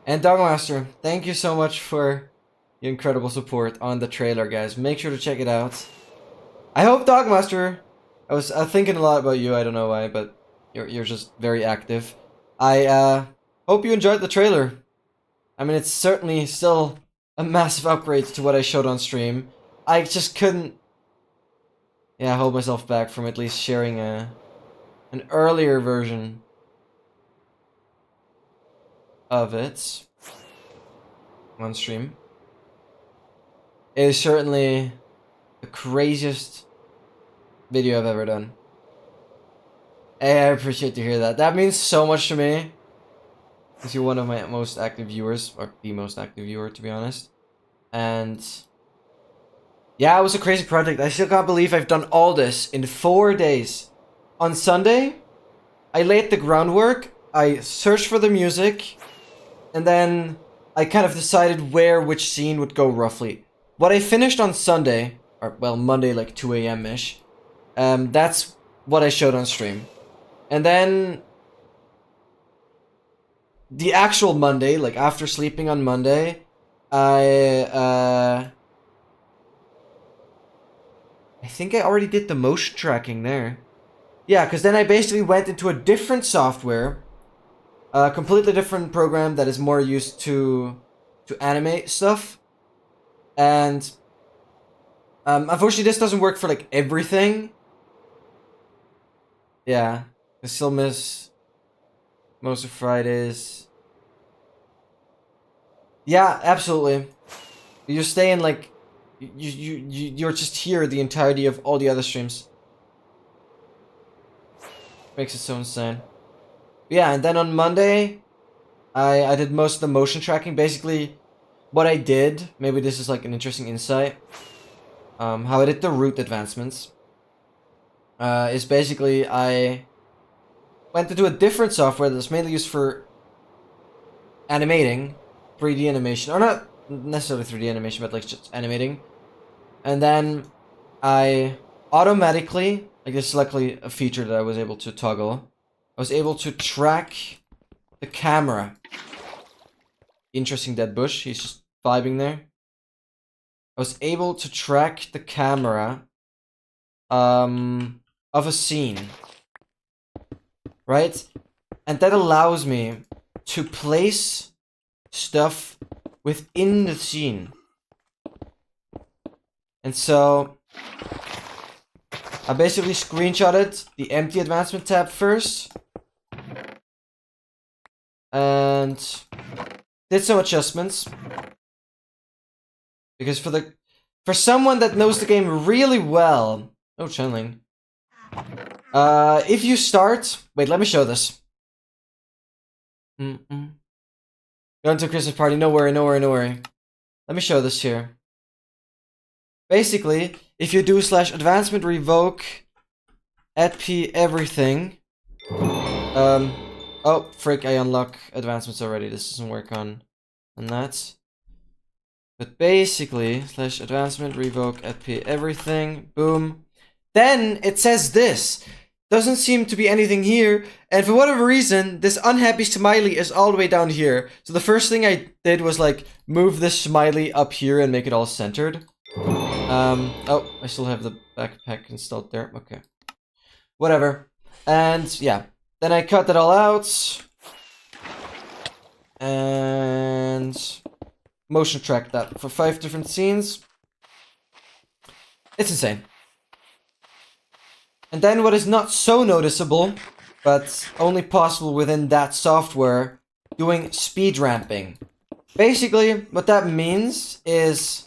And Dogmaster, thank you so much for your incredible support on the trailer, guys. Make sure to check it out. I hope Dogmaster... I was thinking a lot about you, I don't know why, but you're just very active. I hope you enjoyed the trailer. I mean, it's certainly still a massive upgrade to what I showed on stream. I just couldn't... Yeah, hold myself back from at least sharing an earlier version of it on stream. It is certainly the craziest video I've ever done. Hey, I appreciate to hear that. That means so much to me. Because you're one of my most active viewers, or the most active viewer, to be honest. And yeah, it was a crazy project. I still can't believe I've done all this in 4 days. On Sunday, I laid the groundwork, I searched for the music, and then I kind of decided where which scene would go roughly. What I finished on Sunday, or well, Monday like 2 a.m.-ish, that's what I showed on stream. And then the actual Monday, like after sleeping on Monday, I think I already did the motion tracking there. Yeah, because then I basically went into a different software, a completely different program that is more used to animate stuff. And unfortunately, this doesn't work for like everything. Yeah, I still miss most of Fridays. Yeah, absolutely. You're staying like you're just here the entirety of all the other streams. Makes it so insane. Yeah, and then on Monday, I did most of the motion tracking. Basically, what I did, maybe this is like an interesting insight. How I did the root advancements. Is basically I went into a different software that's mainly used for animating, 3D animation, or not necessarily 3D animation, but like just animating. And then I automatically, like this is luckily a feature that I was able to toggle. I was able to track the camera. Interesting dead bush, he's just vibing there. I was able to track the camera of a scene. Right? And that allows me to place stuff within the scene. And so I basically screenshotted the empty advancement tab first and did some adjustments. Because for someone that knows the game really well, oh channeling. If you start, wait, let me show this. Going to a Christmas party, no worry, no worry, no worry. Let me show this here. Basically, if you do /advancement revoke @p everything. Oh, frick, I unlock advancements already. This doesn't work on that. But basically, /advancement revoke @p everything. Boom. Then it says this. Doesn't seem to be anything here, and for whatever reason, this unhappy smiley is all the way down here. So the first thing I did was like move this smiley up here and make it all centered. Oh, I still have the backpack installed there. Okay. Whatever. And yeah, then I cut that all out. And motion track that for 5 different scenes. It's insane. And then what is not so noticeable, but only possible within that software, doing speed ramping. Basically, what that means is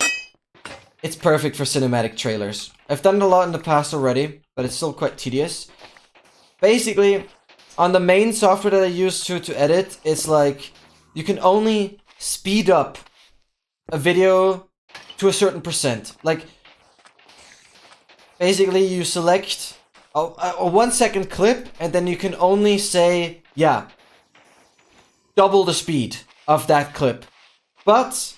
it's perfect for cinematic trailers. I've done it a lot in the past already, but it's still quite tedious. Basically, on the main software that I use to edit, it's like you can only speed up a video to a certain percent. Like, basically you select a 1 second clip and then you can only say, yeah, double the speed of that clip. But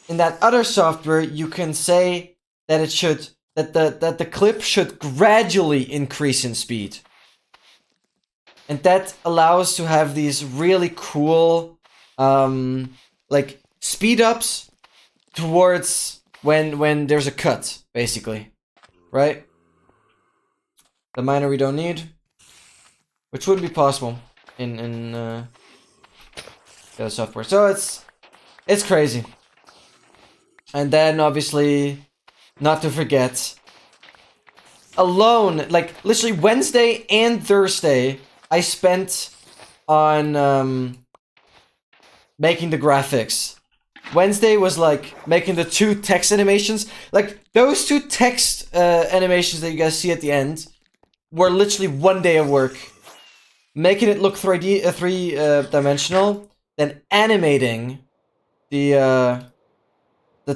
in that other software, you can say that it should, that the clip should gradually increase in speed. And that allows to have these really cool, like speed ups towards when there's a cut, basically, right? The miner we don't need, which would be possible in the other software. So it's crazy. And then obviously, not to forget, alone, like literally Wednesday and Thursday, I spent on making the graphics. Wednesday was like making the 2 text animations. Like those 2 text animations that you guys see at the end were literally 1 day of work. Making it look 3D, 3-dimensional, then animating the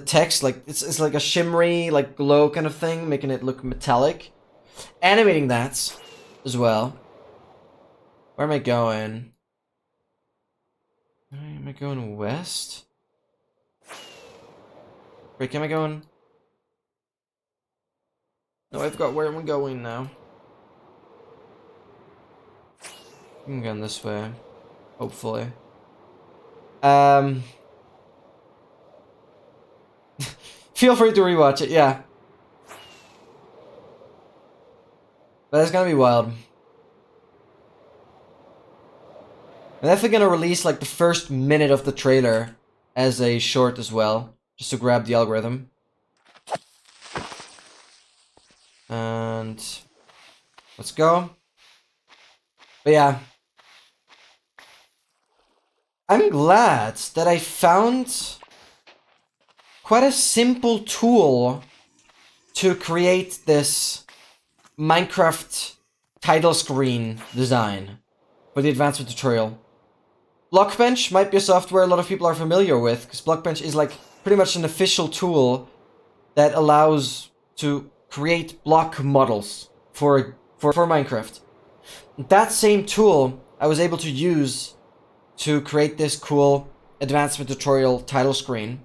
text, like it's like a shimmery, like glow kind of thing, making it look metallic. Animating that as well. Where am I going? Am I going west? Wait, am I going? No, I've got where I'm going now. I'm going this way. Hopefully. Feel free to rewatch it, yeah. But it's gonna be wild. I'm definitely gonna release like the first minute of the trailer as a short as well, just to grab the algorithm. And let's go. But yeah. I'm glad that I found quite a simple tool to create this Minecraft title screen design for the advancement tutorial. Blockbench might be a software a lot of people are familiar with, because Blockbench is like pretty much an official tool that allows to create block models for Minecraft. That same tool I was able to use to create this cool advancement tutorial title screen.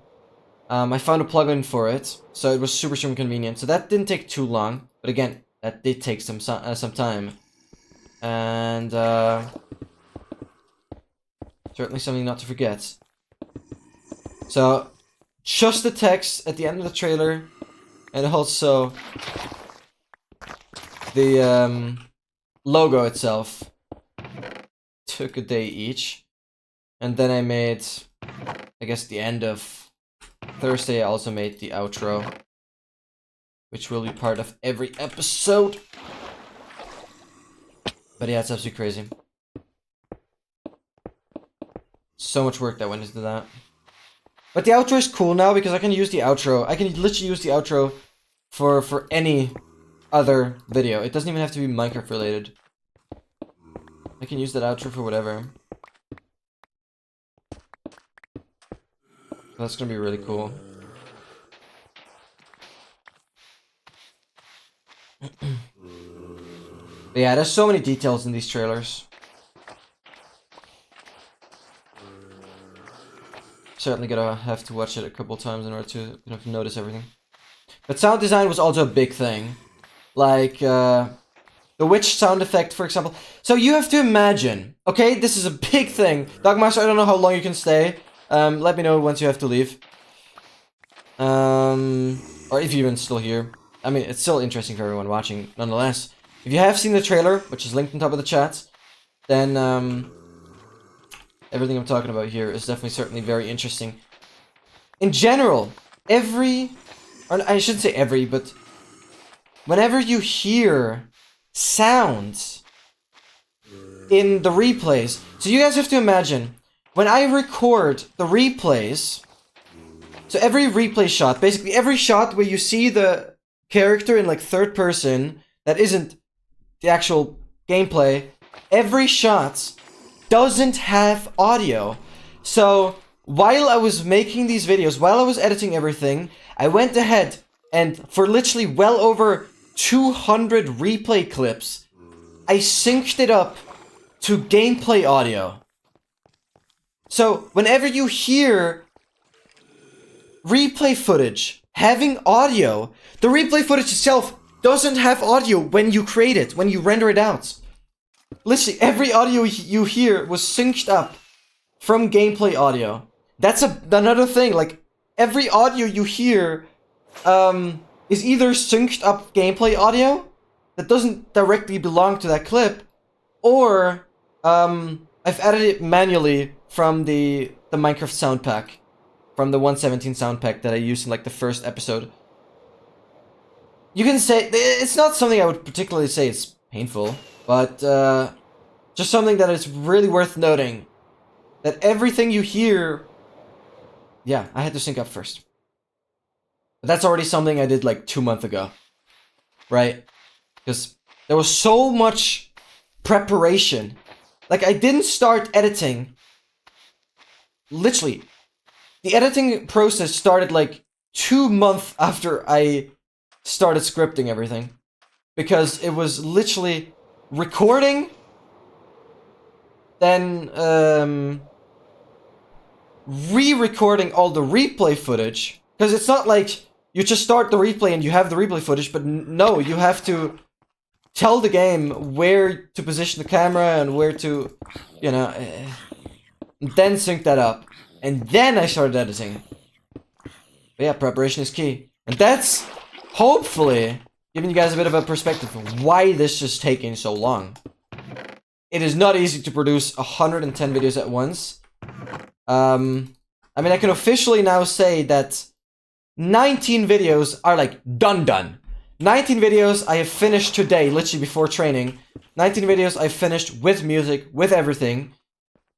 I found a plugin for it, so it was super convenient. So that didn't take too long, but again, that did take some time. And certainly something not to forget. So, just the text at the end of the trailer, and also the logo itself took a day each. And then I made, I guess the end of Thursday, I also made the outro, which will be part of every episode. But yeah, it's absolutely crazy. So much work that went into that. But the outro is cool now because I can use the outro. I can literally use the outro for any other video. It doesn't even have to be Minecraft related. I can use that outro for whatever. That's gonna be really cool. But yeah, there's so many details in these trailers. Certainly gonna have to watch it a couple times in order to notice everything. But sound design was also a big thing. Like, the witch sound effect, for example. So you have to imagine, okay, this is a big thing. Dogmaster, I don't know how long you can stay. Let me know once you have to leave. Or if you're even still here. I mean, it's still interesting for everyone watching, nonetheless. If you have seen the trailer, which is linked on top of the chat, then, everything I'm talking about here is definitely certainly very interesting. In general, or I shouldn't say every, but whenever you hear sounds in the replays, so you guys have to imagine, when I record the replays, so every replay shot, basically every shot where you see the character in like third person, that isn't the actual gameplay, every shot doesn't have audio. So while I was making these videos, while I was editing everything, I went ahead and for literally well over 200 replay clips, I synced it up to gameplay audio. So whenever you hear replay footage having audio, the replay footage itself doesn't have audio when you create it, when you render it out. Literally, every audio you hear was synced up from gameplay audio. That's another thing, like, every audio you hear is either synced up gameplay audio that doesn't directly belong to that clip, or I've added it manually from the Minecraft sound pack, from the 117 sound pack that I used in like the first episode. You can say, it's not something I would particularly say it's painful, but just something that is really worth noting, that everything you hear, yeah, I had to sync up first. But that's already something I did like 2 months ago, right? Because there was so much preparation. Like, I didn't start editing, literally, the editing process started like 2 months after I started scripting everything. Because it was literally recording, then re-recording all the replay footage. Because it's not like you just start the replay and you have the replay footage, but no, you have to tell the game where to position the camera and where to, you know, then sync that up. And then I started editing. But yeah, preparation is key. And that's, hopefully, giving you guys a bit of a perspective of why this is taking so long. It is not easy to produce 110 videos at once. I mean, I can officially now say that 19 videos are like done. 19 videos I have finished today, literally before training. 19 videos I finished with music, with everything.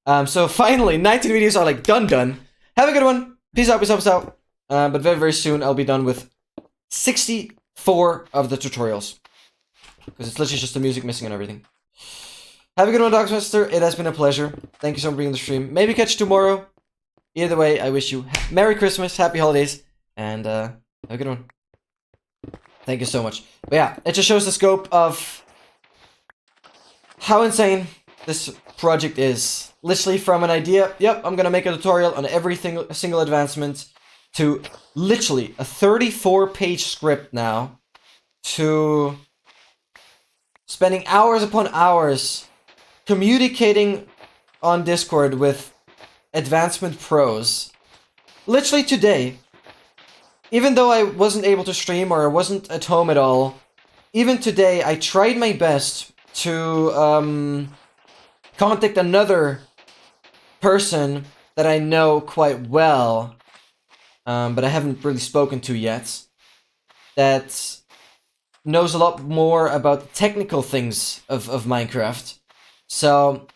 So finally, 19 videos are like done. Have a good one. Peace out, peace out, peace out. But very, very soon I'll be done with 64 of the tutorials. Because it's literally just the music missing and everything. Have a good one, Dogsmaster. It has been a pleasure. Thank you so much for being on the stream. Maybe catch you tomorrow. Either way, I wish you Merry Christmas, Happy Holidays, and have a good one. Thank you so much. But yeah, it just shows the scope of how insane this project is. Literally from an idea, yep, I'm gonna make a tutorial on every single advancement, to literally a 34-page script now, to spending hours upon hours communicating on Discord with advancement pros. Literally today, even though I wasn't able to stream or I wasn't at home at all, even today I tried my best to contact another person that I know quite well, but I haven't really spoken to yet, that knows a lot more about the technical things of Minecraft. So,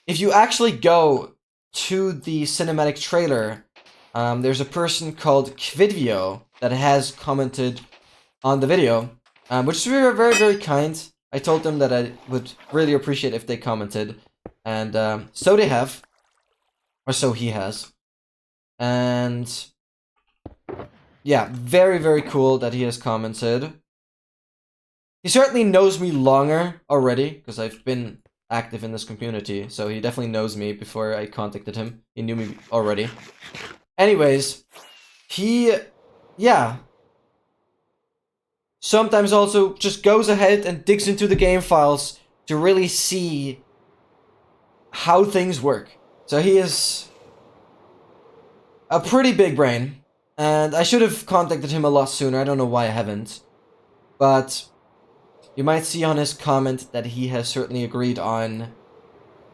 if you actually go to the cinematic trailer, there's a person called Kvidvio that has commented on the video, which is very, very, very kind. I told them that I would really appreciate if they commented, and so they have, or so he has, and yeah, very, very cool that he has commented. He certainly knows me longer already, because I've been active in this community, so he definitely knows me before I contacted him. He knew me already. Anyways, he, yeah, sometimes also just goes ahead and digs into the game files to really see how things work. So he is a pretty big brain, and I should have contacted him a lot sooner. I don't know why I haven't, but you might see on his comment that he has certainly agreed on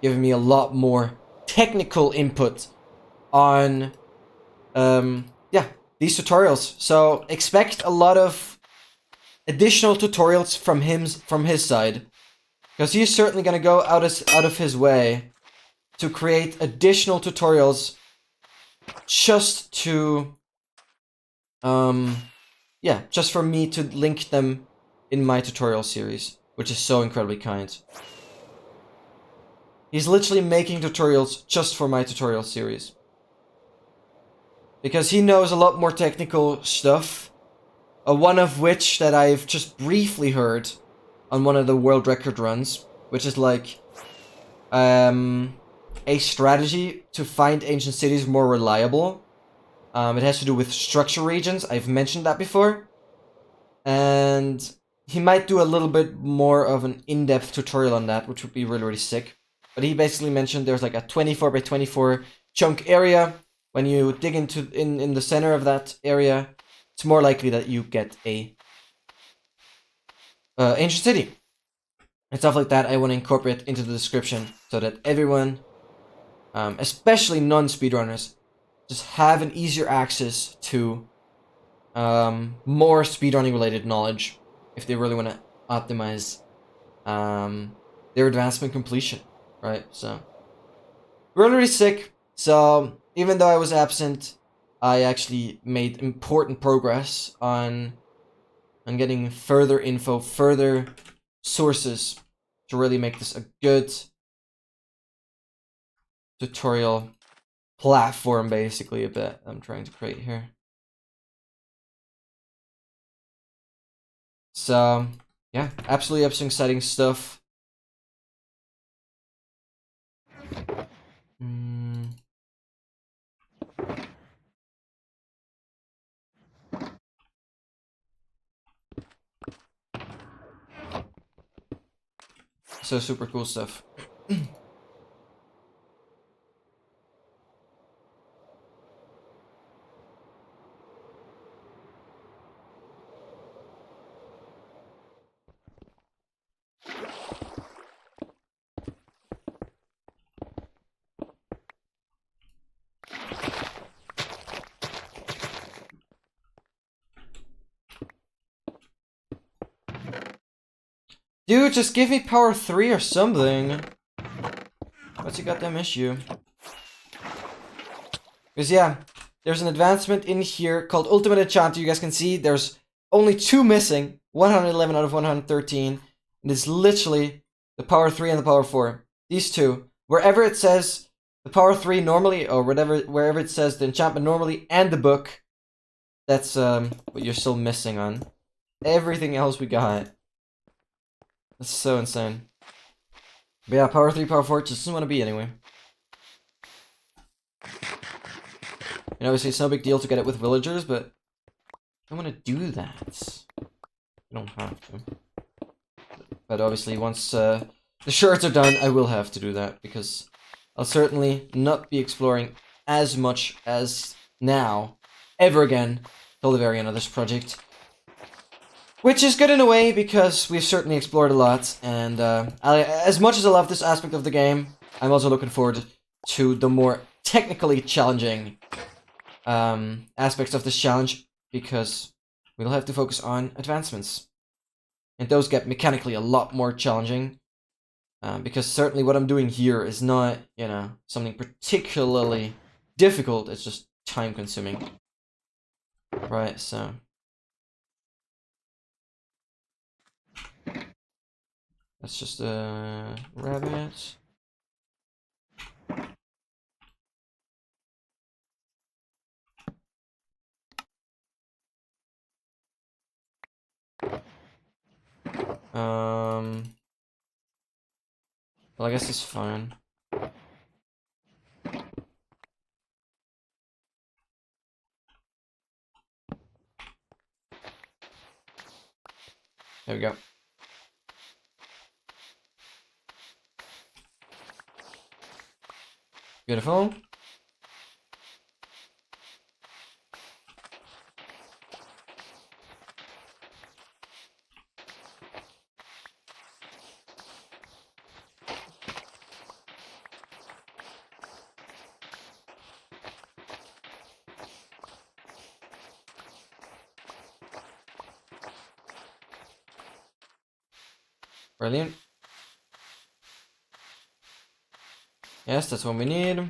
giving me a lot more technical input on, yeah, these tutorials. So expect a lot of additional tutorials from his side, because he's certainly gonna go out of his way to create additional tutorials just to, yeah, just for me to link them in my tutorial series, which is so incredibly kind. He's literally making tutorials just for my tutorial series, because he knows a lot more technical stuff, one of which that I've just briefly heard on one of the world record runs, which is like a strategy to find ancient cities more reliable. It has to do with structure regions. I've mentioned that before, and he might do a little bit more of an in-depth tutorial on that, which would be really, really sick. But he basically mentioned there's like a 24 by 24 chunk area. When you dig into in the center of that area, it's more likely that you get a ancient city. And stuff like that I want to incorporate into the description so that everyone, especially non-speedrunners, just have an easier access to more speedrunning related knowledge if they really want to optimize their advancement completion, right? So, really, really sick. So, even though I was absent, I actually made important progress on getting further info, further sources to really make this a good tutorial platform, basically, a bit I'm trying to create here. So, yeah, absolutely exciting stuff. So super cool stuff. Dude, just give me power 3 or something. What What's your goddamn issue? Because yeah, there's an advancement in here called Ultimate Enchanter. You guys can see there's only 2 missing. 111 out of 113. And it's literally the power 3 and the power 4. These two. Wherever it says the power 3 normally, or wherever it says the enchantment normally and the book, that's what you're still missing on. Everything else we got. That's so insane. But yeah, power 3, power 4, just doesn't want to be anyway. And obviously it's no big deal to get it with villagers, but I don't want to do that. I don't have to. But obviously once the shards are done, I will have to do that, because I'll certainly not be exploring as much as now, ever again, till the very end of this project. Which is good in a way, because we've certainly explored a lot, and as much as I love this aspect of the game, I'm also looking forward to the more technically challenging aspects of this challenge, because we'll have to focus on advancements. And those get mechanically a lot more challenging, because certainly what I'm doing here is not, you know, something particularly difficult, it's just time consuming. Right, so... that's just a rabbit. Well, I guess it's fine. There we go. Beautiful. Brilliant. Yes, that's what we need.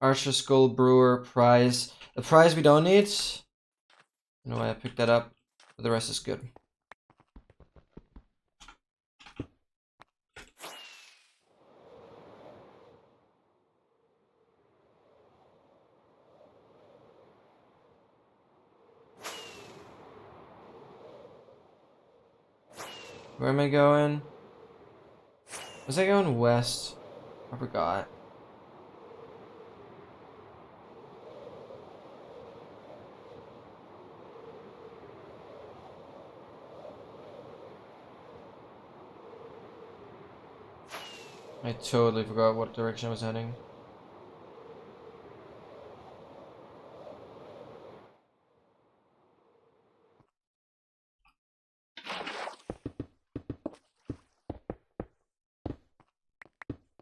Archer Skull Brewer prize. The prize we don't need. I know why I picked that up, but the rest is good. Where am I going? Was I going west? I forgot. I totally forgot what direction I was heading.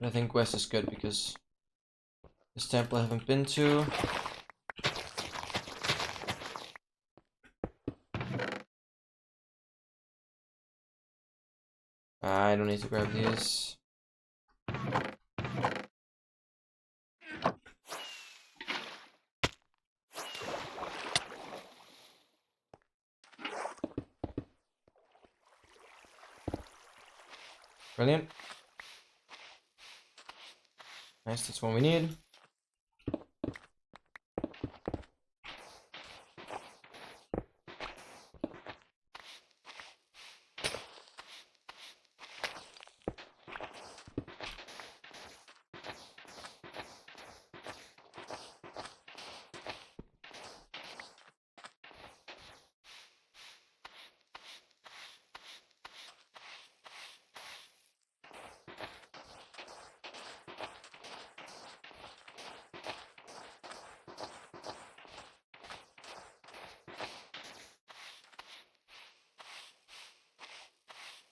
I think west is good because this temple I haven't been to. I don't need to grab these. Brilliant. Nice, that's what we need.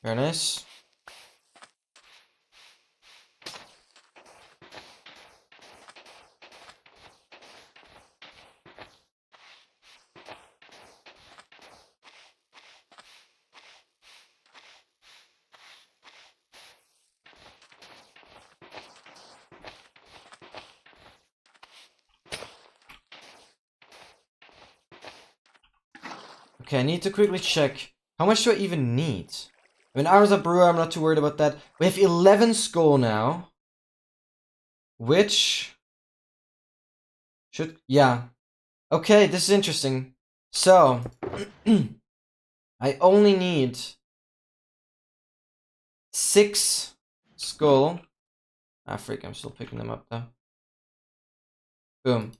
Very nice. Okay, I need to quickly check. How much do I even need? I mean, Arms Up Brewer, I'm not too worried about that. We have 11 skull now. Which... should... yeah. Okay, this is interesting. So... I only need... 6 skull. Ah, freak, I'm still picking them up, though. Boom.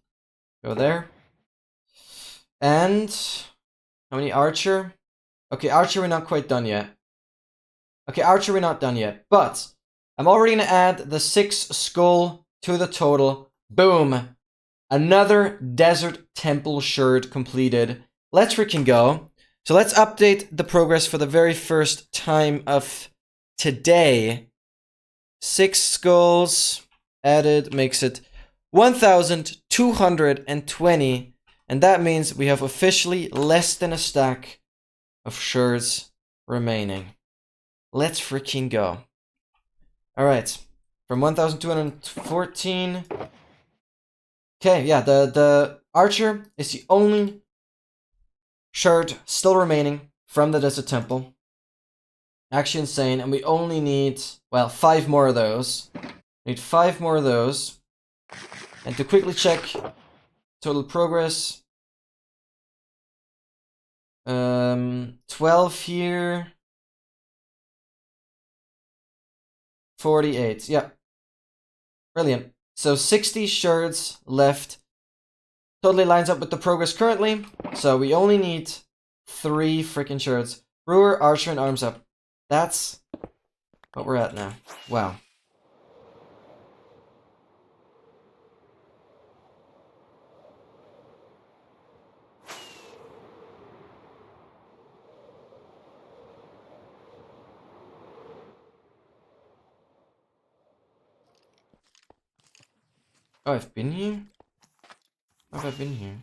Go there. And... how many archer? Okay, archer, we're not quite done yet. Okay, archer, we're not done yet. But... I'm already gonna add the 6 skull to the total. Boom. Another desert temple shard completed. Let's freaking go. So let's update the progress for the very first time of today. 6 skulls added makes it 1,220. And that means we have officially less than a stack of shards remaining. Let's freaking go. Alright. From 1,214... okay, yeah, the archer is the only shard still remaining from the desert temple. Actually insane, and we only need, well, 5 more of those. Need 5 more of those. And to quickly check total progress. 12 here. 48, yeah. Brilliant. So 60 shards left. Totally lines up with the progress currently. So we only need 3 freaking shards. Brewer, archer, and arms up. That's what we're at now. Wow. Oh, I've been here? How have I been here?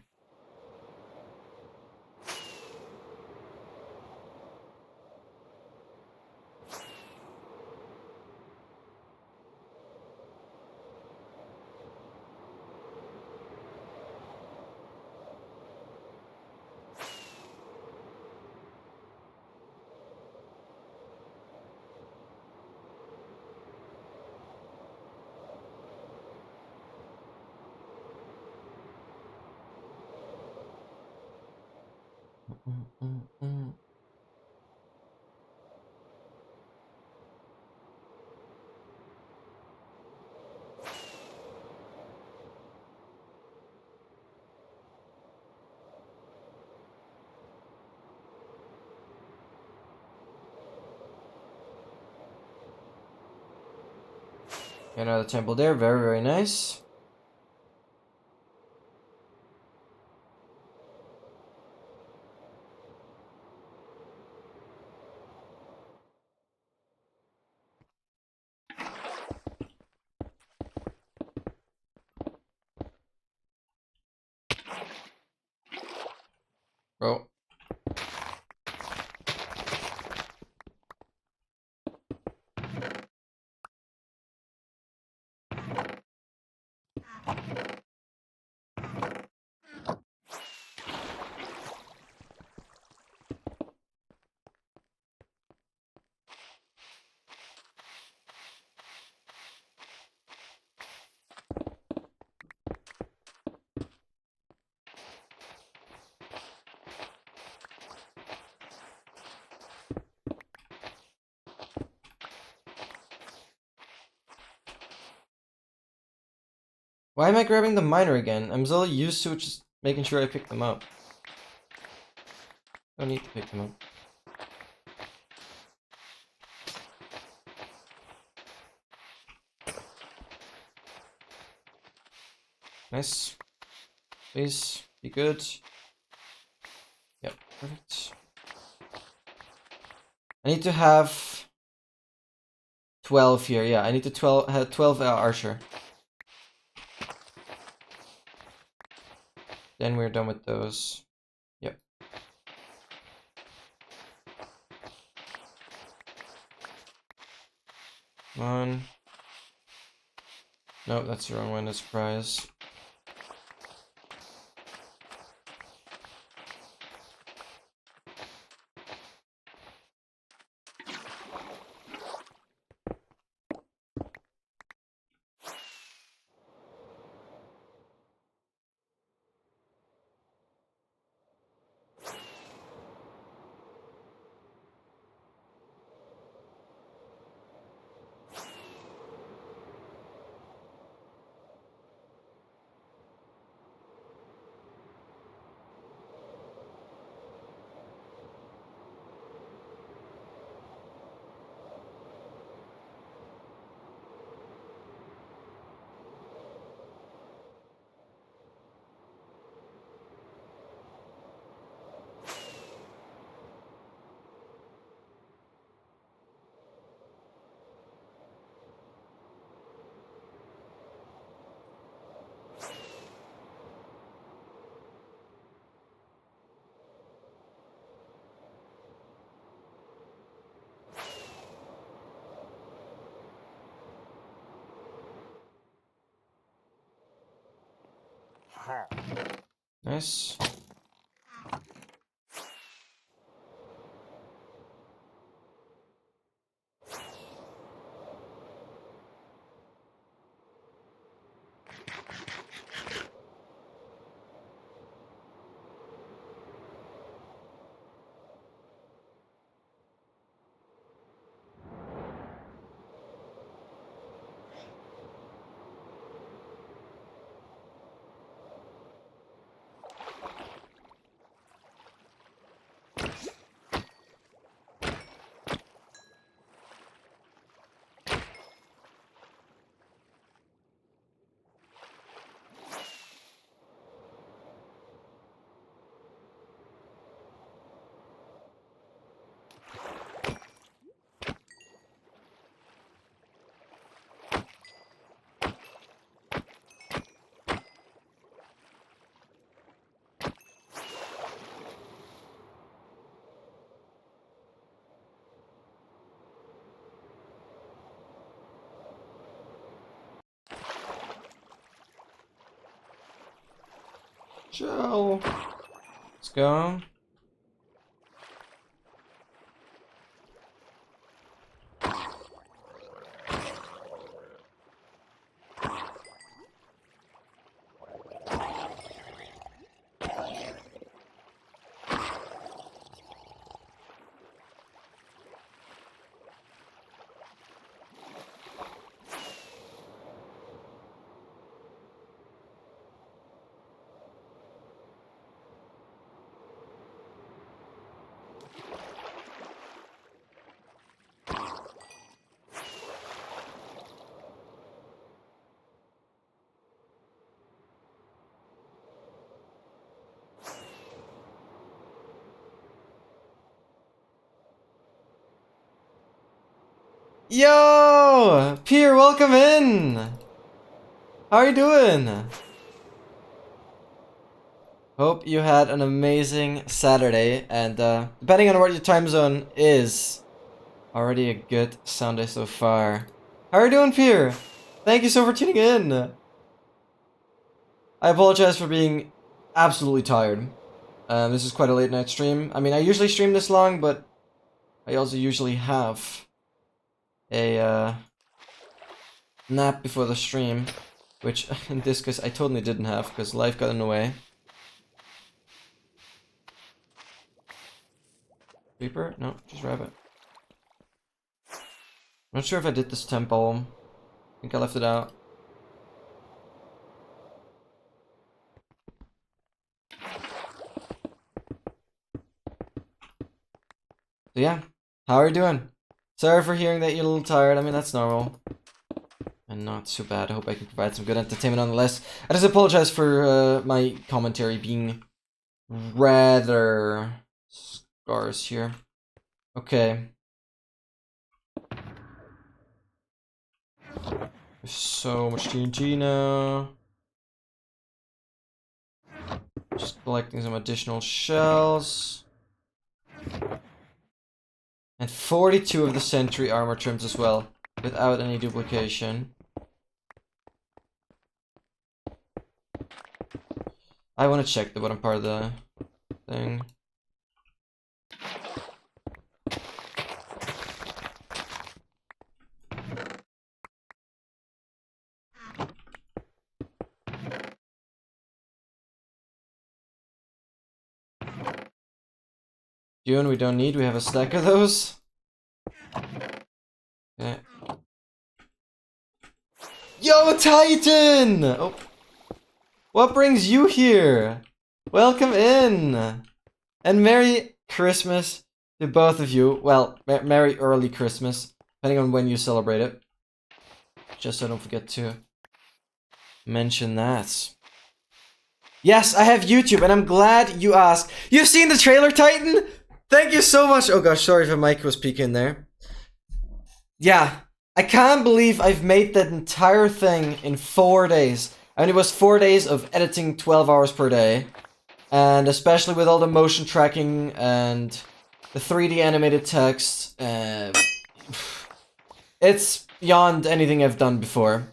Another temple there, very, very nice. Bro. Why am I grabbing the miner again? I'm so used to just making sure I pick them up. Don't need to pick them up. Nice. Please, be good. Yep, perfect. I need to have 12 here. Yeah, I need to 12 archer. Then we're done with those. Yep. Come on. Nope, that's the wrong one. That's prize. Nice. Joe. Let's go. Yo! Pierre, welcome in! How are you doing? Hope you had an amazing Saturday, and depending on what your time zone is, already a good Sunday so far. How are you doing, Pierre? Thank you so much for tuning in! I apologize for being absolutely tired. This is quite a late night stream. I mean, I usually stream this long, but I also usually have a nap before the stream, which in this case I totally didn't have because life got in the way. Creeper? No, just rabbit. I'm not sure if I did this temple. I think I left it out. So yeah, how are you doing? Sorry for hearing that you're a little tired. I mean, that's normal. And not too bad. I hope I can provide some good entertainment nonetheless. I just apologize for my commentary being rather scarce here. Okay. There's so much TNT now. Just collecting some additional shells. And 42 of the sentry armor trims as well, without any duplication. I want to check the bottom part of the thing. June, we don't need, we have a stack of those. Okay. Yo, Titan! Oh. What brings you here? Welcome in! And Merry Christmas to both of you. Well, Merry Early Christmas, depending on when you celebrate it. Just so I don't forget to mention that. Yes, I have YouTube, and I'm glad you asked. You've seen the trailer, Titan? Thank you so much. Oh gosh, sorry if the mic was peeking there. Yeah, I can't believe I've made that entire thing in 4 days. I mean, it was 4 days of editing 12 hours per day. And especially with all the motion tracking and the 3D animated text. It's beyond anything I've done before.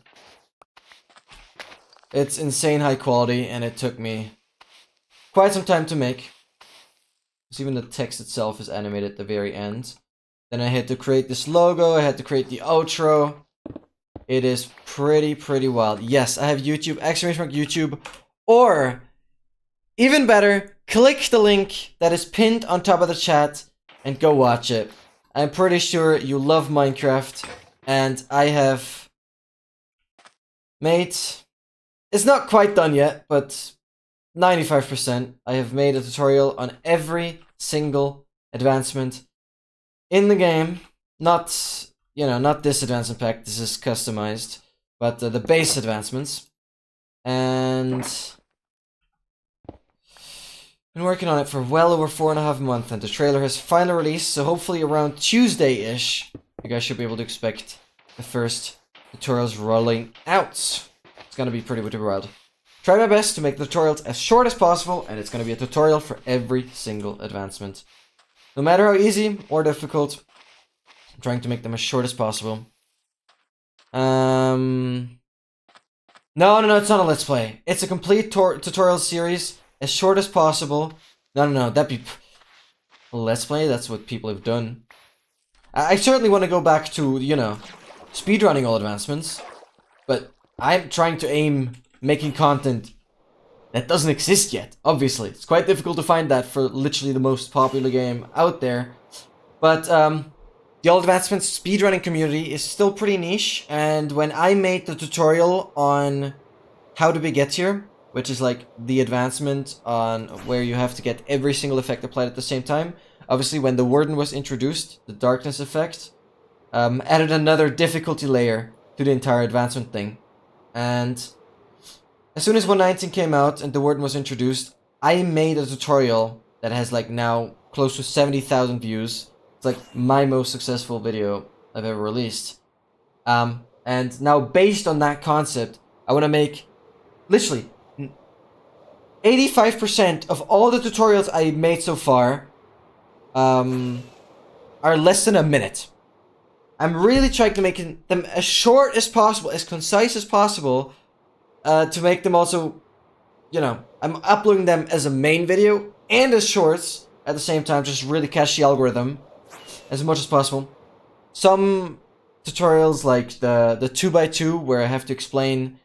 It's insane high quality, and it took me quite some time to make. Because even the text itself is animated at the very end. Then I had to create this logo, I had to create the outro. It is pretty wild. Yes, I have YouTube, exclamation mark YouTube, or even better, click the link that is pinned on top of the chat and go watch it. I'm pretty sure you love Minecraft, and I have made... It's not quite done yet, but 95%. I have made a tutorial on every single advancement in the game. Not, you know, not this advancement pack, this is customized, but the base advancements. And been working on it for well over 4.5 months, and the trailer has finally released, so hopefully around Tuesday-ish, you guys should be able to expect the first tutorials rolling out. It's gonna be pretty wild. Try my best to make the tutorials as short as possible, and it's gonna be a tutorial for every single advancement. No matter how easy or difficult, I'm trying to make them as short as possible. No, it's not a Let's Play. It's a complete tutorial series, as short as possible. No, that'd be... a Let's Play? That's what people have done. I certainly want to go back to, you know, speedrunning all advancements, but I'm trying to aim making content that doesn't exist yet, obviously. It's quite difficult to find that for literally the most popular game out there. But the all advancements speedrunning community is still pretty niche, and when I made the tutorial on how to get here, which is like the advancement on where you have to get every single effect applied at the same time, obviously when the warden was introduced, the darkness effect, added another difficulty layer to the entire advancement thing. And as soon as 1.19 came out and the warden was introduced, I made a tutorial that has like now close to 70,000 views. It's like my most successful video I've ever released. And now based on that concept, I want to make literally 85% of all the tutorials I made so far are less than a minute. I'm really trying to make them as short as possible, as concise as possible, to make them also, you know, I'm uploading them as a main video and as shorts at the same time, just really catch the algorithm as much as possible. Some tutorials like the 2x2 where I have to explain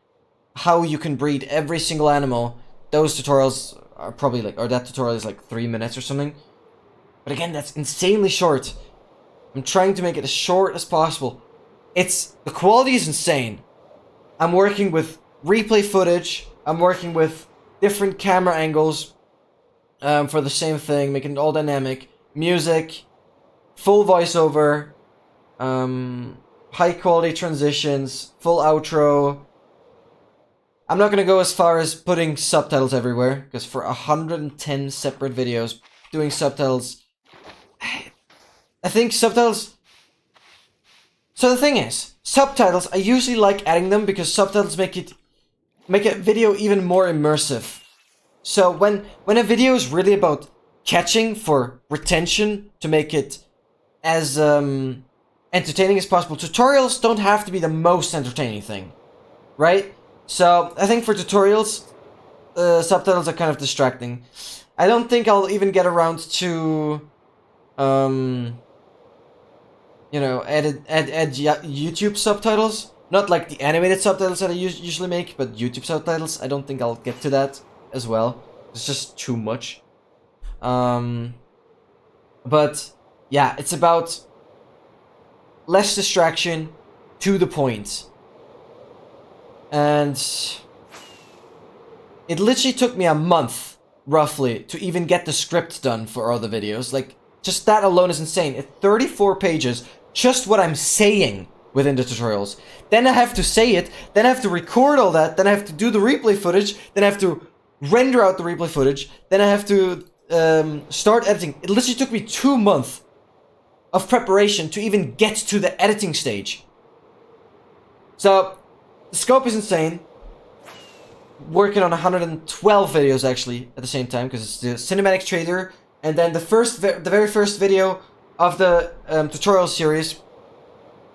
how you can breed every single animal, those tutorials are probably like, or that tutorial is like 3 minutes or something. But again, that's insanely short. I'm trying to make it as short as possible. The quality is insane. I'm working with replay footage. I'm working with different camera angles for the same thing, making it all dynamic. Music, full voiceover, high quality transitions, full outro. I'm not gonna go as far as putting subtitles everywhere, because for 110 separate videos, doing subtitles, I think subtitles... So the thing is, subtitles, I usually like adding them because subtitles make a video even more immersive. So when a video is really about catching for retention to make it as entertaining as possible, tutorials don't have to be the most entertaining thing, right? So I think for tutorials, subtitles are kind of distracting. I don't think I'll even get around to you know, add YouTube subtitles. Not like the animated subtitles that I usually make, but YouTube subtitles. I don't think I'll get to that as well. It's just too much. But yeah, it's about less distraction, to the point. And it literally took me a month, roughly, to even get the script done for all the videos. Like, just that alone is insane. It's 34 pages, just what I'm saying within the tutorials. Then I have to say it, then I have to record all that, then I have to do the replay footage, then I have to render out the replay footage, then I have to start editing. It literally took me 2 months of preparation to even get to the editing stage. So, the scope is insane. Working on 112 videos actually at the same time, because it's the cinematic trailer, and then the very first video of the tutorial series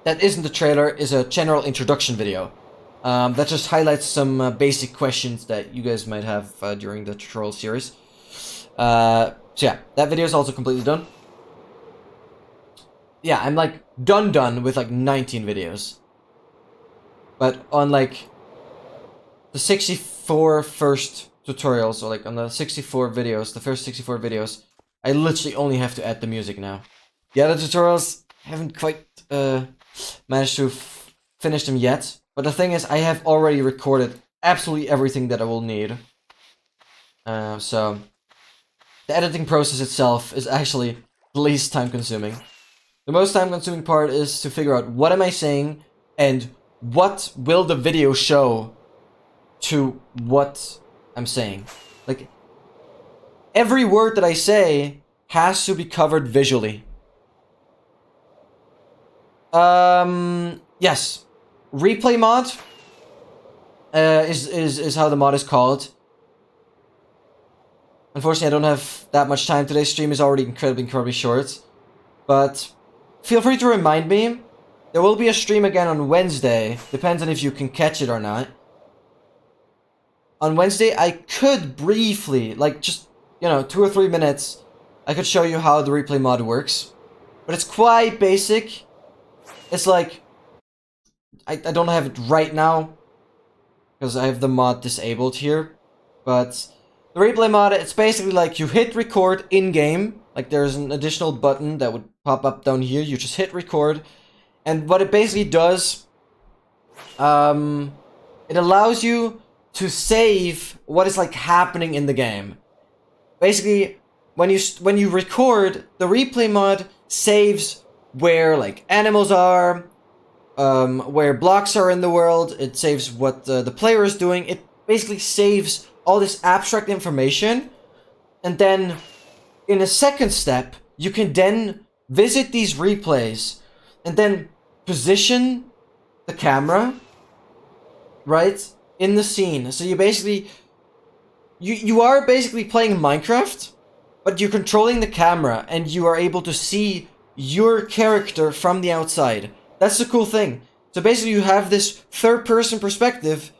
that isn't the trailer is a general introduction video. That just highlights some basic questions that you guys might have during the tutorial series. So yeah, that video is also completely done. Yeah, I'm like done with like 19 videos. But on like the 64 first tutorials, or like on the 64 videos, the first 64 videos, I literally only have to add the music now. The other tutorials haven't quite managed to finish them yet. But the thing is, I have already recorded absolutely everything that I will need. So the editing process itself is actually the least time consuming. The most time consuming part is to figure out what am I saying and what will the video show to what I'm saying. Like, every word that I say has to be covered visually. Yes. Replay mod is how the mod is called. Unfortunately, I don't have that much time. Today's stream is already incredibly short. But feel free to remind me. There will be a stream again on Wednesday. Depends on if you can catch it or not. On Wednesday, I could briefly, like just, 2 or 3 minutes, I could show you how the replay mod works. But it's quite basic. It's like, I don't have it right now, because I have the mod disabled here. But the replay mod, it's basically like you hit record in-game. Like there's an additional button that would pop up down here. You just hit record. And what it basically does, it allows you to save what is like happening in the game. Basically, when you record, the replay mod saves where like animals are, where blocks are in the world. It saves what the player is doing. It basically saves all this abstract information, and then in a second step, you can then visit these replays and then position the camera right in the scene. So you basically you are basically playing Minecraft, but you're controlling the camera and you are able to see your character from the outside. That's the cool thing. So basically you have this third-person perspective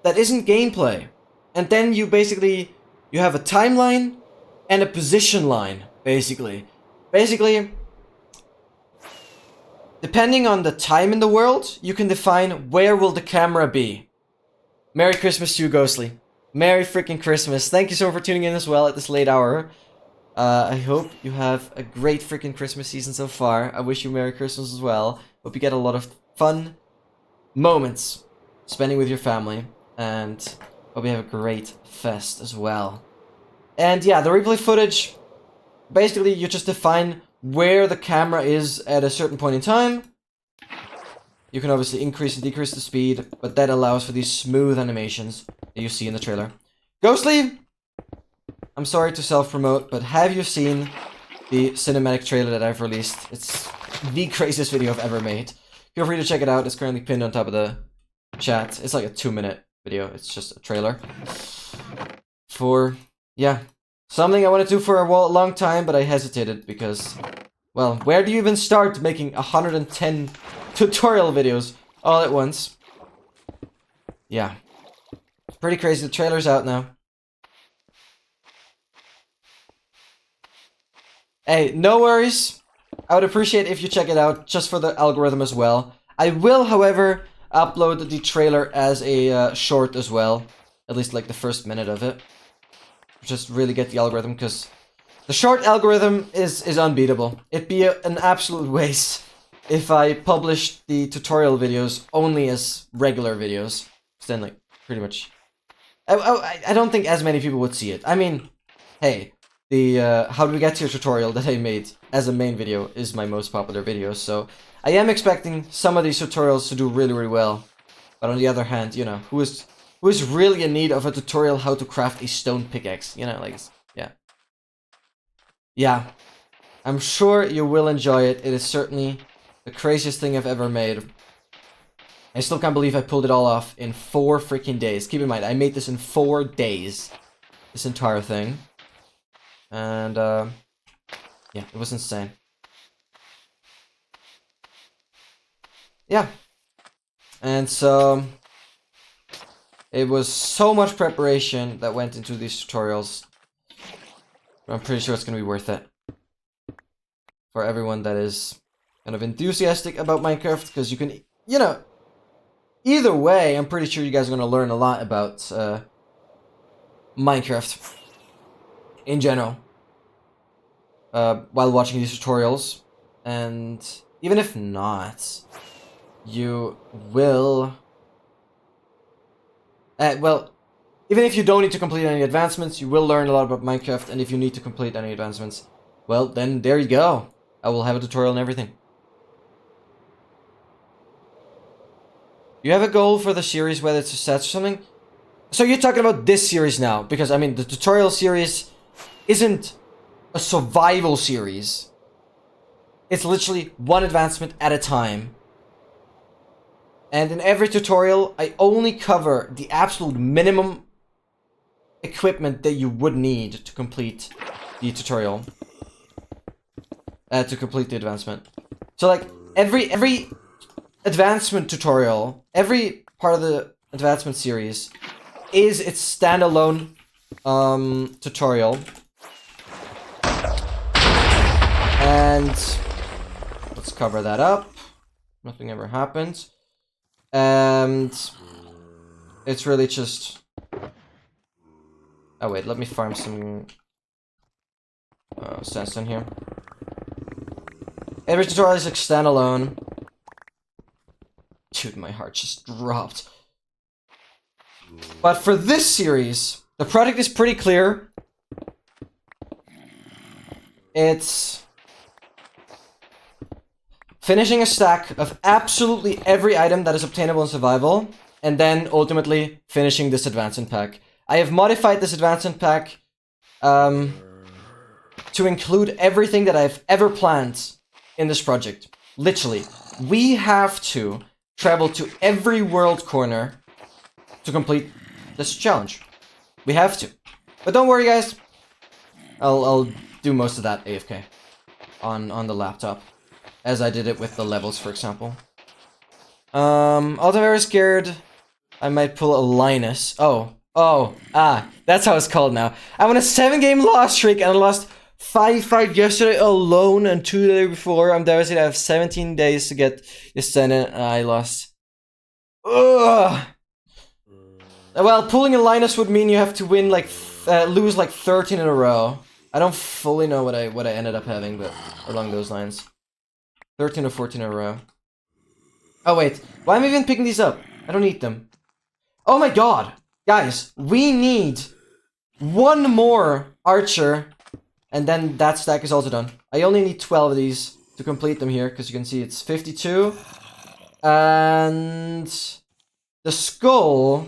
that isn't gameplay. And then you have a timeline and a position line, basically. Basically, depending on the time in the world, you can define where will the camera be. Merry Christmas to you, Ghostly. Merry freaking Christmas. Thank you so much for tuning in as well at this late hour. I hope you have a great freaking Christmas season so far. I wish you Merry Christmas as well. Hope you get a lot of fun moments spending with your family. And hope you have a great fest as well. And yeah, the replay footage, basically you just define where the camera is at a certain point in time. You can obviously increase and decrease the speed, but that allows for these smooth animations that you see in the trailer. Ghostly, I'm sorry to self-promote, but have you seen the cinematic trailer that I've released? It's the craziest video I've ever made. Feel free to check it out. It's currently pinned on top of the chat. It's like a 2-minute video. It's just a trailer for, yeah, something I wanted to do for a long time, but I hesitated because, well, where do you even start making 110 tutorial videos all at once? Yeah. Pretty crazy. The trailer's out now. Hey, no worries. I would appreciate if you check it out, just for the algorithm as well. I will, however, upload the trailer as a short as well. At least like the first minute of it. Just really get the algorithm, because the short algorithm is unbeatable. It'd be an absolute waste if I published the tutorial videos only as regular videos. Then, like, pretty much, I don't think as many people would see it. I mean, hey, the how do we get to your tutorial that I made as a main video is my most popular video, so I am expecting some of these tutorials to do really well. But on the other hand, who is really in need of a tutorial how to craft a stone pickaxe? Like, yeah. Yeah. I'm sure you will enjoy it. It is certainly the craziest thing I've ever made. I still can't believe I pulled it all off in 4 freaking days. Keep in mind, I made this in 4 days. This entire thing. And, yeah, it was insane. Yeah. And so, It was so much preparation that went into these tutorials. But I'm pretty sure it's going to be worth it. For everyone that is kind of enthusiastic about Minecraft, because you can, you know, either way, I'm pretty sure you guys are going to learn a lot about Minecraft in general while watching these tutorials. And even if not, you will... well, even if you don't need to complete any advancements, you will learn a lot about Minecraft, and if you need to complete any advancements, well, then there you go. I will have a tutorial and everything. You have a goal for the series, whether it's a set or something? So you're talking about this series now, because, I mean, the tutorial series isn't a survival series. It's literally one advancement at a time. And in every tutorial, I only cover the absolute minimum equipment that you would need to complete the tutorial. To complete the advancement. So like, every advancement tutorial, every part of the advancement series is its standalone tutorial. And let's cover that up. Nothing ever happened. And it's really just... Oh wait, let me farm some sandstone here. Every tutorial is like standalone. Dude, my heart just dropped. But for this series, the project is pretty clear. It's finishing a stack of absolutely every item that is obtainable in survival, and then ultimately finishing this advancement pack. I have modified this advancement pack to include everything that I've ever planned in this project. Literally, we have to travel to every world corner to complete this challenge. We have to. But don't worry, guys. I'll do most of that AFK on the laptop, as I did it with the levels, for example. Also very scared I might pull a Linus. That's how it's called now. I'm on a 7-game loss streak, and I lost 5 yesterday alone, and 2 the day before. I'm devastated. I have 17 days to get this done, and I lost. Ugh. Well, pulling a Linus would mean you have to win like lose like 13 in a row. I don't fully know what I ended up having, but along those lines, 13 or 14 in a row. Oh wait, why am I even picking these up? I don't need them. Oh my god, guys, we need one more archer. And then that stack is also done. I only need 12 of these to complete them here, because you can see it's 52. And the skull...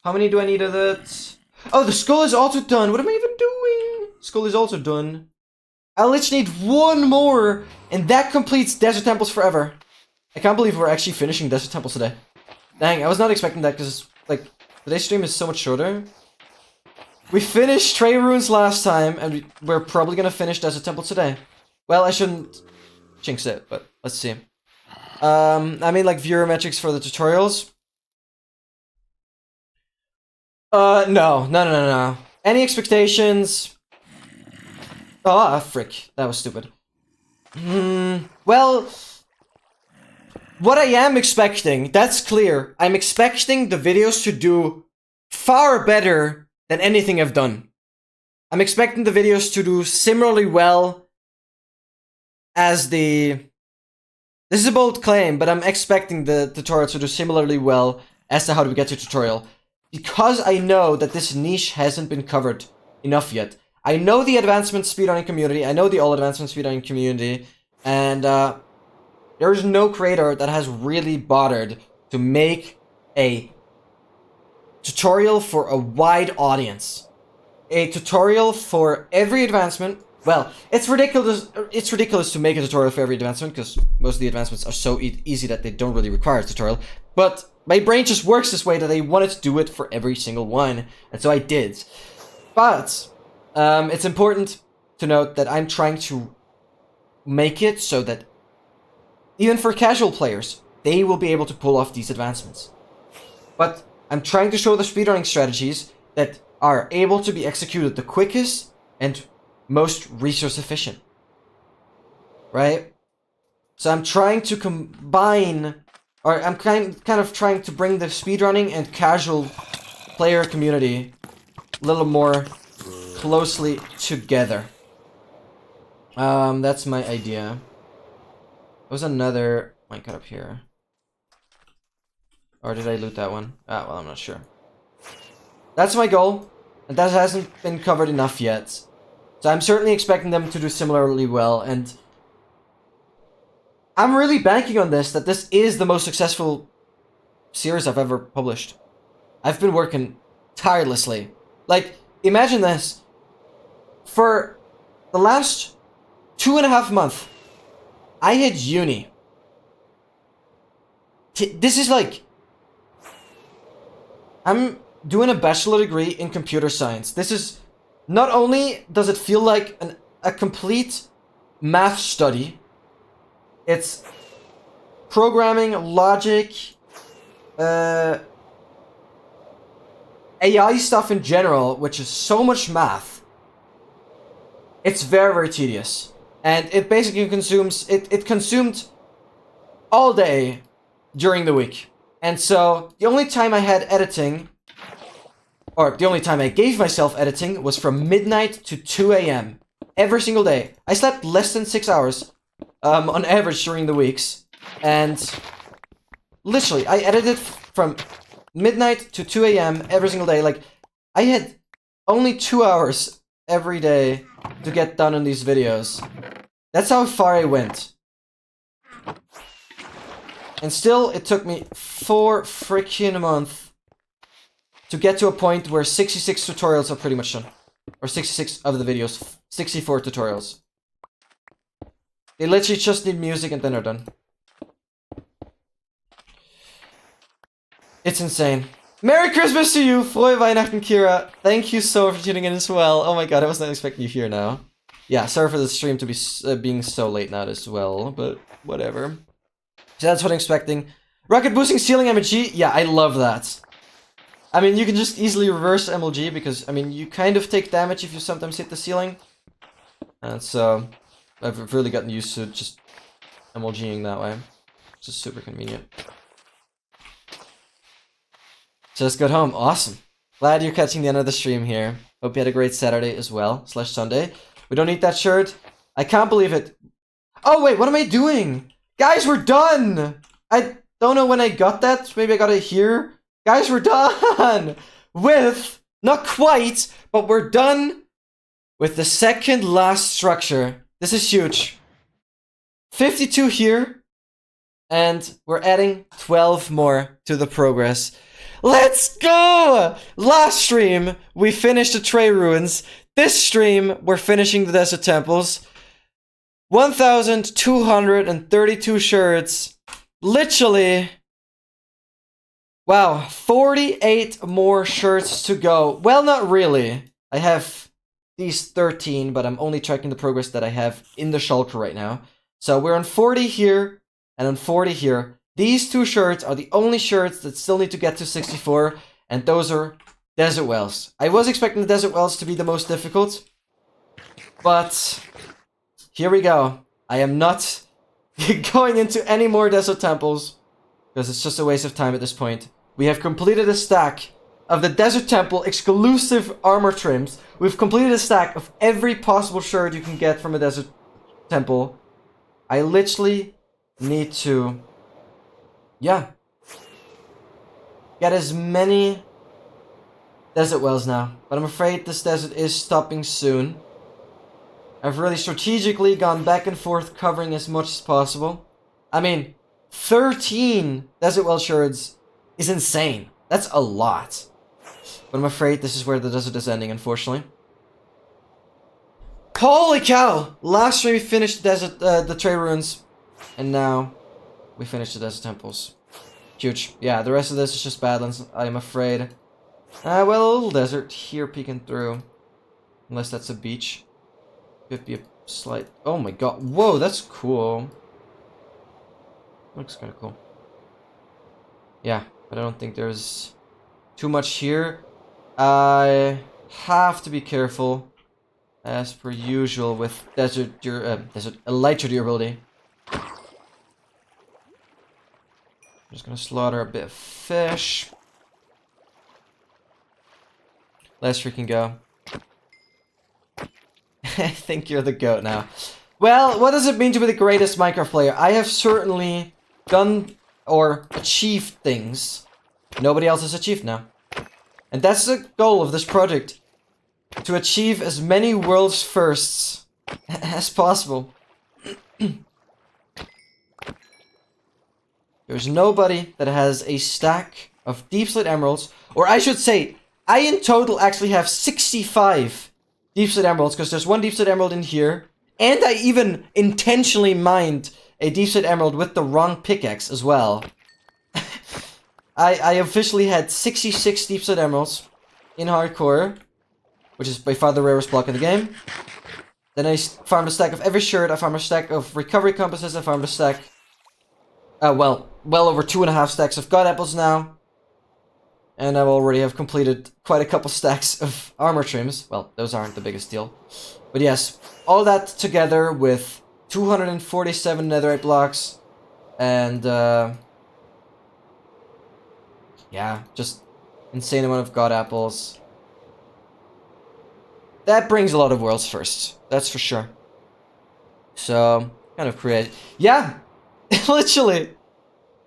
How many do I need of that? Oh, the skull is also done. What am I even doing? Skull is also done. I literally need one more, and that completes Desert Temples Forever. I can't believe we're actually finishing Desert Temples today. Dang, I was not expecting that, because, like, today's stream is so much shorter. We finished Trey Runes last time, and we're probably gonna finish Desert Temple today. Well, I shouldn't jinx it, but let's see. I mean, like, viewer metrics for the tutorials. No. Any expectations? Oh, frick. That was stupid. Well, what I am expecting, that's clear. I'm expecting the videos to do far better than anything I've done. I'm expecting the videos to do similarly well as the... This is a bold claim, but I'm expecting the tutorial to do similarly well as to how do we get to tutorial. Because I know that this niche hasn't been covered enough yet. I know the advancement speedrunning community, I know the all advancement speedrunning community, and there is no creator that has really bothered to make a tutorial for a wide audience. A tutorial for every advancement. Well, it's ridiculous to make a tutorial for every advancement, because most of the advancements are so easy that they don't really require a tutorial. But my brain just works this way that I wanted to do it for every single one, and so I did. But it's important to note that I'm trying to make it so that even for casual players, they will be able to pull off these advancements. But I'm trying to show the speedrunning strategies that are able to be executed the quickest and most resource efficient. Right? So I'm trying to combine, or I'm kind of trying to bring the speedrunning and casual player community a little more closely together. That's my idea. There was another minecart up here. Or did I loot that one? Ah, well, I'm not sure. That's my goal, and that hasn't been covered enough yet. So I'm certainly expecting them to do similarly well, and I'm really banking on this, that this is the most successful series I've ever published. I've been working tirelessly. Like, imagine this. For the last 2.5 months, I had uni. This is like... I'm doing a bachelor degree in computer science. This is... Not only does it feel like a complete math study, it's programming, logic, AI stuff in general, which is so much math. It's very, very tedious. And it basically consumes... It consumed all day during the week. And so, the only time I had editing, or the only time I gave myself editing, was from midnight to 2 a.m. every single day. I slept less than 6 hours on average during the weeks. And literally, I edited from midnight to 2 a.m. every single day. Like, I had only 2 hours every day to get done on these videos. That's how far I went. And still, it took me 4 freaking months to get to a point where 66 tutorials are pretty much done. Or 66 of the videos. 64 tutorials. They literally just need music and then they're done. It's insane. Merry Christmas to you! Frohe Weihnachten, Kira. Thank you so much for tuning in as well. Oh my god, I was not expecting you here now. Yeah, sorry for the stream to be being so late now as well, but whatever. So that's what I'm expecting. Rocket boosting ceiling MLG? Yeah, I love that. I mean, you can just easily reverse MLG because, I mean, you kind of take damage if you sometimes hit the ceiling. And so, I've really gotten used to just MLGing that way. It's just super convenient. Just got home. Awesome. Glad you're catching the end of the stream here. Hope you had a great Saturday as well, / Sunday. We don't need that shirt. I can't believe it. Oh, wait, what am I doing? Guys, we're done! I don't know when I got that. Maybe I got it here. Guys, we're done! With, not quite, but we're done with the second last structure. This is huge. 52 here. And we're adding 12 more to the progress. Let's go! Last stream, we finished the Trey Ruins. This stream, we're finishing the Desert Temples. 1,232 shirts. Literally. Wow, 48 more shirts to go. Well, not really. I have these 13, but I'm only tracking the progress that I have in the shulker right now. So we're on 40 here and on 40 here. These 2 shirts are the only shirts that still need to get to 64, and those are Desert Wells. I was expecting the Desert Wells to be the most difficult, but here we go. I am not going into any more Desert Temples, because it's just a waste of time at this point. We have completed a stack of the Desert Temple exclusive armor trims. We've completed a stack of every possible shirt you can get from a Desert Temple. I literally need to, yeah, get as many Desert Wells now. But I'm afraid this desert is stopping soon. I've really strategically gone back and forth covering as much as possible. I mean, 13 Desert Well shirts is insane. That's a lot. But I'm afraid this is where the desert is ending, unfortunately. Holy cow! Last stream we finished the desert, the Trey Ruins. And now we finished the Desert Temples. Huge. Yeah, the rest of this is just Badlands, I'm afraid. Well, a little desert here peeking through. Unless that's a beach. Could be a slight... Oh my god. Whoa, that's cool. Looks kind of cool. Yeah, but I don't think there's too much here. I have to be careful, as per usual, with desert elytra durability. I'm just gonna slaughter a bit of fish. Let's freaking go. I think you're the GOAT now. Well, what does it mean to be the greatest Minecraft player? I have certainly done or achieved things nobody else has achieved now. And that's the goal of this project. To achieve as many world's firsts as possible. There's nobody that has a stack of deep slate emeralds, or I should say, I in total actually have 65 deep slate emeralds, because there's one deep slate emerald in here, and I even intentionally mined a deep slate emerald with the wrong pickaxe as well. I officially had 66 deep slate emeralds in hardcore, which is by far the rarest block in the game. Then I farmed a stack of every shirt, I farmed a stack of recovery compasses, I farmed a stack... well over 2.5 stacks of god apples now. And I already have completed quite a couple stacks of armor trims. Well, those aren't the biggest deal. But yes, all that together with 247 netherite blocks. And, yeah, just insane amount of god apples. That brings a lot of worlds firsts. That's for sure. So, kind of create... Yeah! Literally!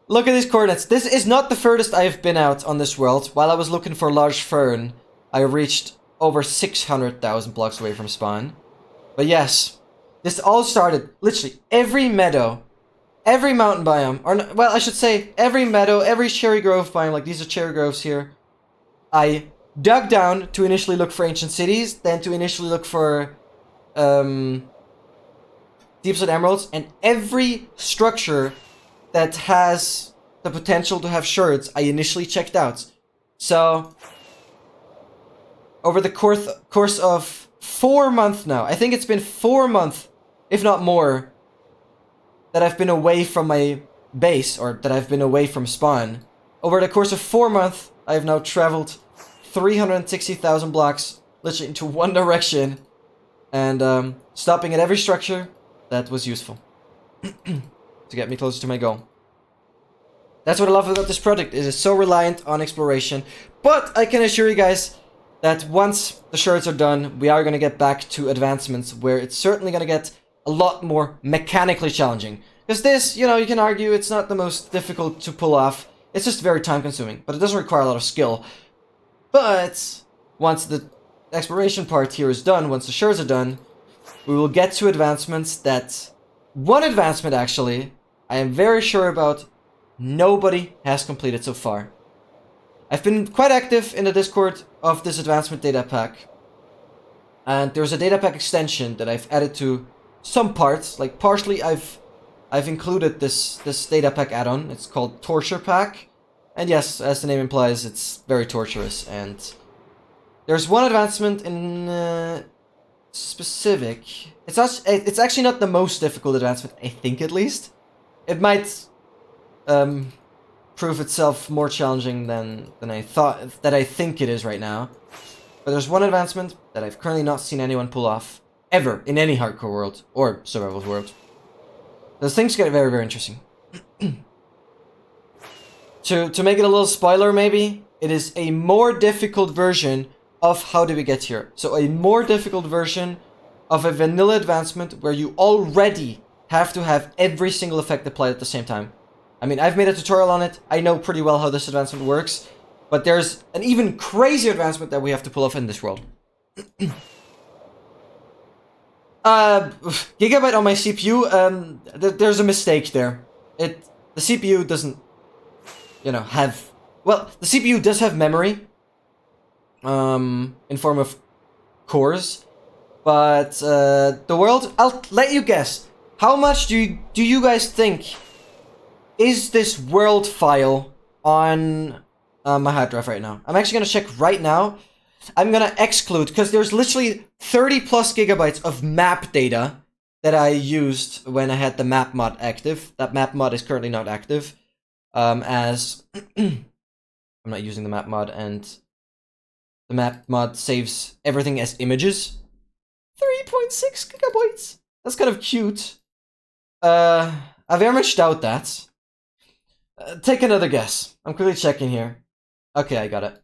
Look at these coordinates. This is not the furthest I have been out on this world. While I was looking for large fern, I reached over 600,000 blocks away from spawn. But yes, this all started, literally, every meadow, every mountain biome, or, well, I should say, every meadow, every cherry grove biome, like these are cherry groves here, I dug down to initially look for ancient cities, then to initially look for, deep slate emeralds, and every structure that has the potential to have shards, I initially checked out. So, over the course of 4 months now, I think it's been 4 months, if not more, that I've been away from my base, or that I've been away from spawn. Over the course of 4 months, I have now traveled 360,000 blocks, literally into one direction, and stopping at every structure that was useful. To get me closer to my goal. That's what I love about this project, is it's so reliant on exploration. But I can assure you guys that once the shards are done, we are going to get back to advancements where it's certainly going to get a lot more mechanically challenging. Because this, you know, you can argue it's not the most difficult to pull off. It's just very time consuming, but it doesn't require a lot of skill. But once the exploration part here is done, once the shards are done, we will get to advancements that... One advancement, actually, I am very sure about, nobody has completed so far. I've been quite active in the Discord of this advancement data pack. And there's a data pack extension that I've added to some parts. Like, partially I've included this data pack add-on. It's called Torture Pack. And yes, as the name implies, it's very torturous. And there's one advancement in... specific. It's actually not the most difficult advancement, I think, at least. It might prove itself more challenging than I think it is right now. But there's one advancement that I've currently not seen anyone pull off ever in any hardcore world or survival world. Those things get very, very interesting. To make it a little spoiler, maybe, it is a more difficult version of How Did We Get Here. So a more difficult version of a vanilla advancement where you already have to have every single effect applied at the same time. I mean, I've made a tutorial on it. I know pretty well how this advancement works. But there's an even crazier advancement that we have to pull off in this world. Gigabyte on my CPU, there's a mistake there. The CPU doesn't, you know, have... Well, the CPU does have memory. In form of cores. But, the world... I'll let you guess. How much do you guys think is this world file on my hard drive right now? I'm actually going to check right now. I'm going to exclude, because there's literally 30 plus gigabytes of map data that I used when I had the map mod active. That map mod is currently not active. As I'm not using the map mod, and the map mod saves everything as images. 3.6 gigabytes. That's kind of cute. I very much doubt that. Take another guess. I'm quickly checking here. Okay, I got it.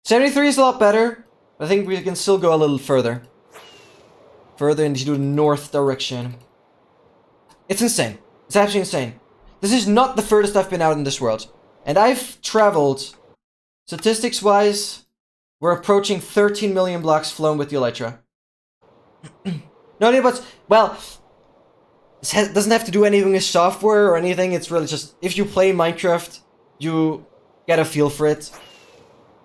73 is a lot better. I think we can still go a little further. Further into the north direction. It's insane. It's absolutely insane. This is not the furthest I've been out in this world. And I've traveled, statistics-wise, we're approaching 13 million blocks flown with the Elytra. No idea what's... Well, it doesn't have to do anything with software or anything. It's really just... If you play Minecraft, you get a feel for it.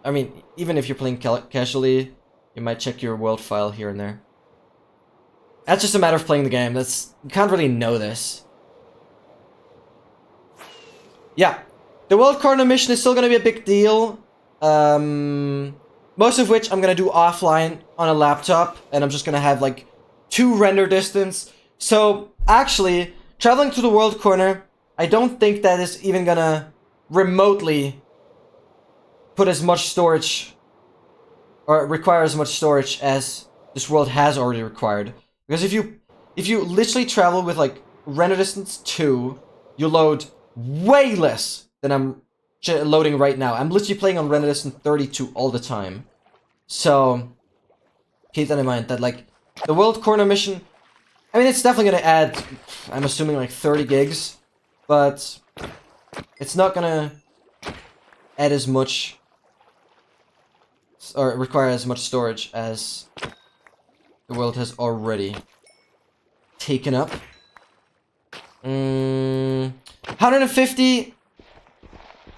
I mean, even if you're playing casually, you might check your world file here and there. That's just a matter of playing the game. That's... You can't really know this. Yeah. The World Corner mission is still gonna be a big deal. Most of which I'm gonna do offline on a laptop, and I'm just gonna have like 2 render distance. So actually, traveling to the World Corner, I don't think that is even gonna remotely put as much storage or require as much storage as this world has already required. Because if you literally travel with like render distance 2, you load way less than I'm loading right now. I'm literally playing on render distance 32 all the time. So, keep that in mind, that like, the World Corner mission, I mean, it's definitely gonna add, I'm assuming like 30 gigs, but it's not gonna add as much, or require as much storage as the world has already taken up. 150,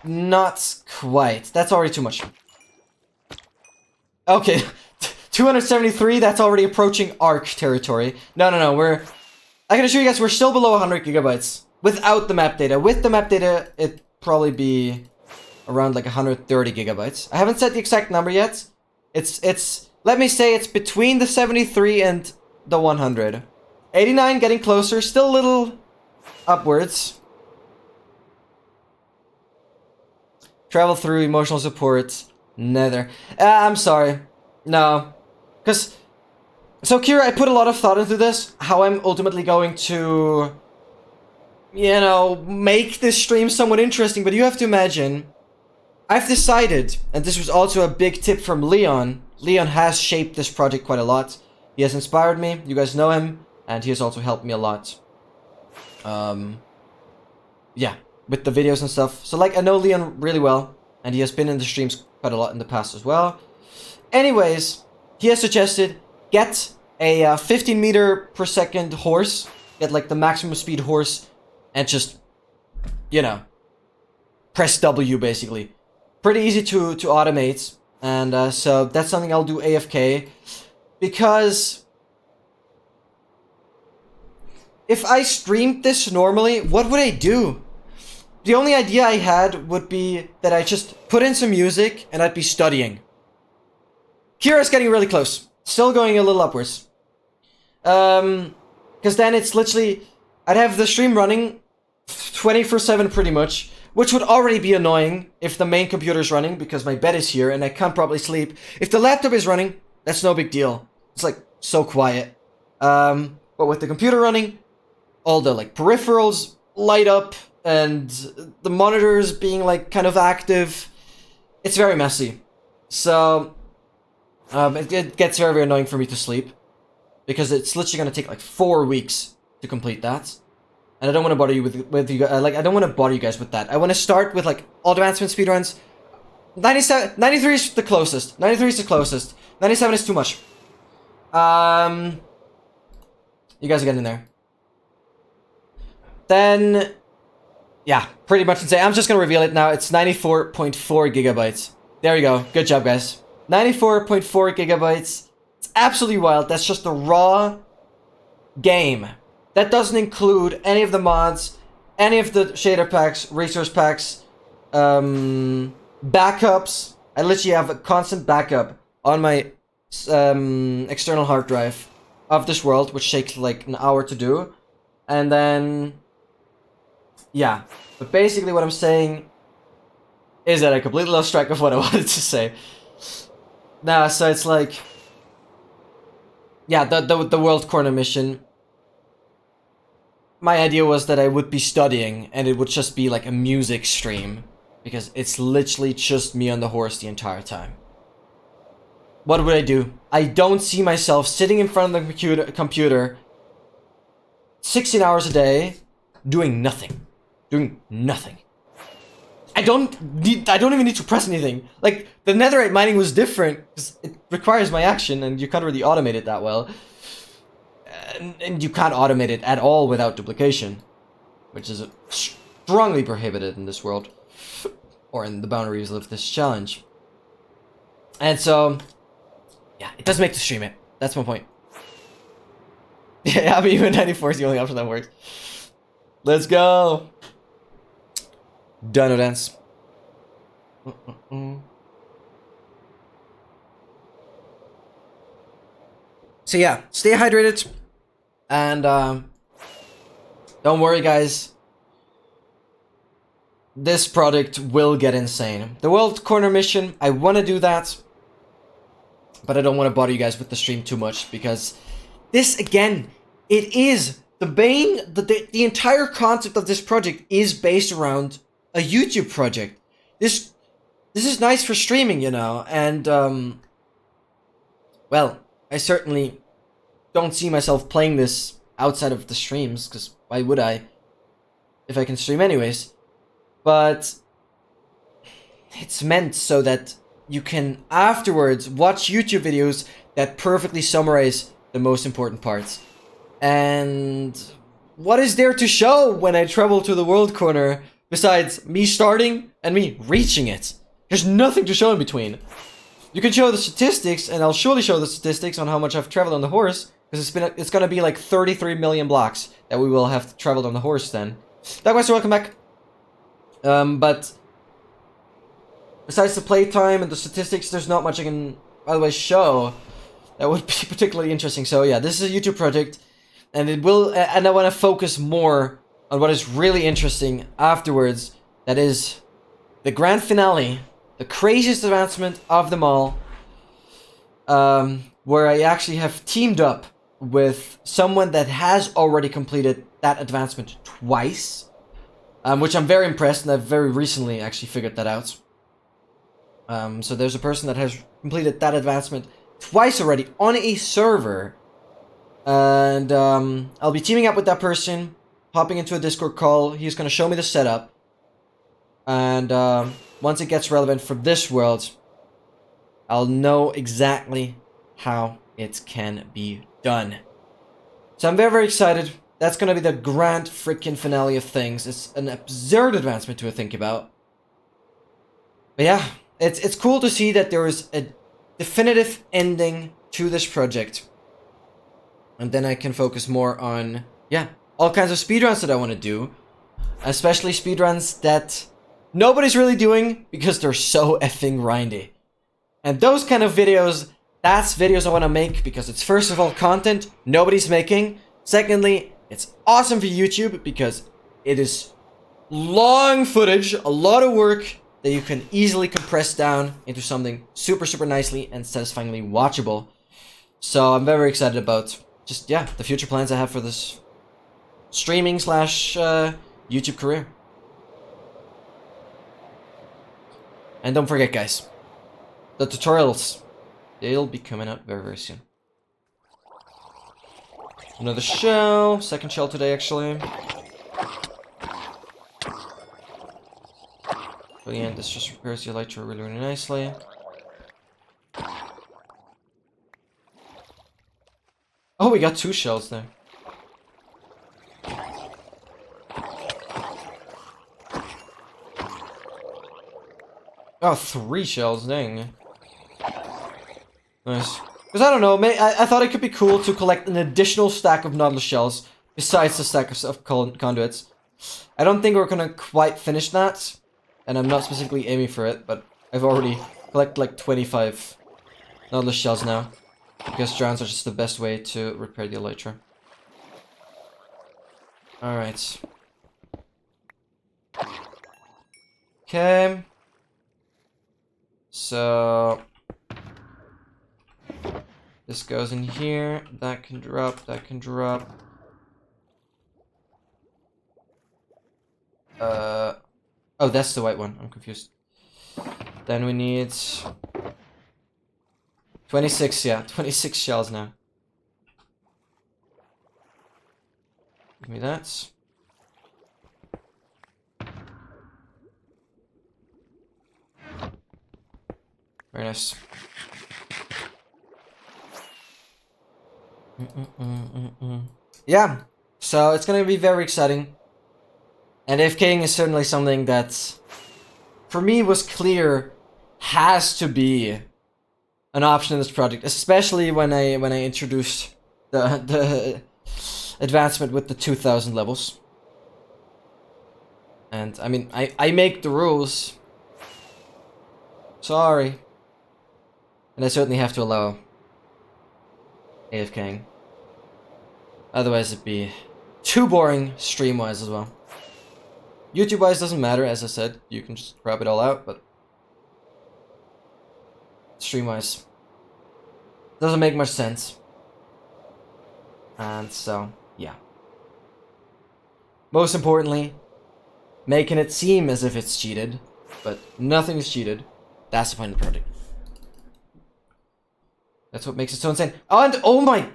not quite. That's already too much. Okay, 273, that's already approaching ARC territory. No, I can assure you guys, we're still below 100 gigabytes. Without the map data. With the map data, it'd probably be around like 130 gigabytes. I haven't set the exact number yet. It's let me say it's between the 73 and the 100. 89, getting closer, still a little upwards. Travel through, emotional support, nether. I'm sorry. No. Because, so Kira, I put a lot of thought into this, how I'm ultimately going to, you know, make this stream somewhat interesting, but you have to imagine, I've decided, and this was also a big tip from Leon. Leon has shaped this project quite a lot. He has inspired me, you guys know him, and he has also helped me a lot. Yeah, with the videos and stuff. So, like, I know Leon really well, and he has been in the streams quite a lot in the past as well. Anyways, he has suggested, get a 15 meter per second horse, get, like, the maximum speed horse, and just, you know, press W, basically. Pretty easy to automate, and so that's something I'll do AFK, because if I streamed this normally, what would I do? The only idea I had would be that I just put in some music and I'd be studying. Kira's getting really close. Still going a little upwards. Because then it's literally, I'd have the stream running 24/7 pretty much, which would already be annoying if the main computer's running, because my bed is here and I can't probably sleep. If the laptop is running, that's no big deal. It's like so quiet. But with the computer running, all the like peripherals light up and the monitors being like kind of active, it's very messy. So it gets very, very annoying for me to sleep, because it's literally gonna take like 4 weeks to complete that. And I don't want to bother you with you guys. Like, I don't want to bother you guys with that. I want to start with like all advancement speedruns. 93 is the closest. 93 is the closest. 97 is too much. You guys are getting there. Then, yeah, pretty much insane. I'm just gonna reveal it now. It's 94.4 gigabytes. There you go. Good job, guys. 94.4 gigabytes. It's absolutely wild. That's just the raw game. That doesn't include any of the mods, any of the shader packs, resource packs, backups. I literally have a constant backup on my external hard drive of this world, which takes like an hour to do. And then, yeah. But basically what I'm saying is that I completely lost track of what I wanted to say. Nah, so it's like, yeah, the World Corner mission. My idea was that I would be studying, and it would just be like a music stream, because it's literally just me on the horse the entire time. What would I do? I don't see myself sitting in front of the computer 16 hours a day, doing nothing. Doing nothing. I don't even need to press anything. Like, the netherite mining was different, because it requires my action, and you can't really automate it that well. And you can't automate it at all without duplication, which is strongly prohibited in this world, or in the boundaries of this challenge. And so, yeah, it does make the stream it. That's my point. Yeah, I mean, even 94 is the only option that works. Let's go. Dino dance. So yeah, stay hydrated. And don't worry, guys. This project will get insane. The World Corner mission, I want to do that. But I don't want to bother you guys with the stream too much, because this, again, it is the entire concept of this project is based around a YouTube project. This is nice for streaming, you know, and well, I certainly don't see myself playing this outside of the streams, because why would I, if I can stream anyways? But it's meant so that you can afterwards watch YouTube videos that perfectly summarize the most important parts. And what is there to show when I travel to the World Corner besides me starting and me reaching it? There's nothing to show in between. You can show the statistics, and I'll surely show the statistics on how much I've traveled on the horse, because it's gonna be like 33 million blocks that we will have traveled on the horse then. Likewise, welcome back. But besides the playtime and the statistics, there's not much I can otherwise show that would be particularly interesting. So yeah, this is a YouTube project, and it will, and I want to focus more on what is really interesting afterwards. That is the grand finale, the craziest advancement of them all, where I actually have teamed up with someone that has already completed that advancement twice, which I'm very impressed, and I've very recently actually figured that out. So there's a person that has completed that advancement twice already on a server, and I'll be teaming up with that person, hopping into a Discord call. He's going to show me the setup, and once it gets relevant for this world, I'll know exactly how it can be done. So I'm very, very excited. That's going to be the grand freaking finale of things. It's an absurd advancement to think about. But yeah, it's cool to see that there is a definitive ending to this project. And then I can focus more on, yeah, all kinds of speedruns that I want to do. Especially speedruns that nobody's really doing because they're so effing grindy. And those kind of videos, that's videos I want to make because it's, first of all, content nobody's making. Secondly, it's awesome for YouTube because it is long footage, a lot of work that you can easily compress down into something super, super nicely and satisfyingly watchable. So I'm very excited about just, yeah, the future plans I have for this streaming slash YouTube career. And don't forget, guys, the tutorials, they'll be coming out very, very soon. Another shell, second shell today, actually. But yeah, this just repairs the elytra really, really nicely. Oh, we got 2 shells there. Oh, 3 shells, dang. Nice. Because I don't know, I thought it could be cool to collect an additional stack of Nautilus shells besides the stack of conduits. I don't think we're gonna quite finish that, and I'm not specifically aiming for it, but I've already collected like 25 Nautilus shells now, because drowns are just the best way to repair the elytra. Alright. Okay. So this goes in here. That can drop. That can drop. Oh, that's the white one. I'm confused. Then we need 26. Yeah, 26 shells now. Give me that. Very nice. Yeah, so it's gonna be very exciting. And AFKing is certainly something that, for me, was clear has to be an option in this project, especially when I introduced the advancement with the 2000 levels. And I mean, I make the rules. Sorry. And I certainly have to allow AFKing. Otherwise it'd be too boring stream-wise as well. YouTube-wise doesn't matter, as I said. You can just crop it all out, but stream-wise doesn't make much sense. And so, yeah. Most importantly, making it seem as if it's cheated, but nothing is cheated. That's the point of the project. That's what makes it so insane. Oh, and oh my,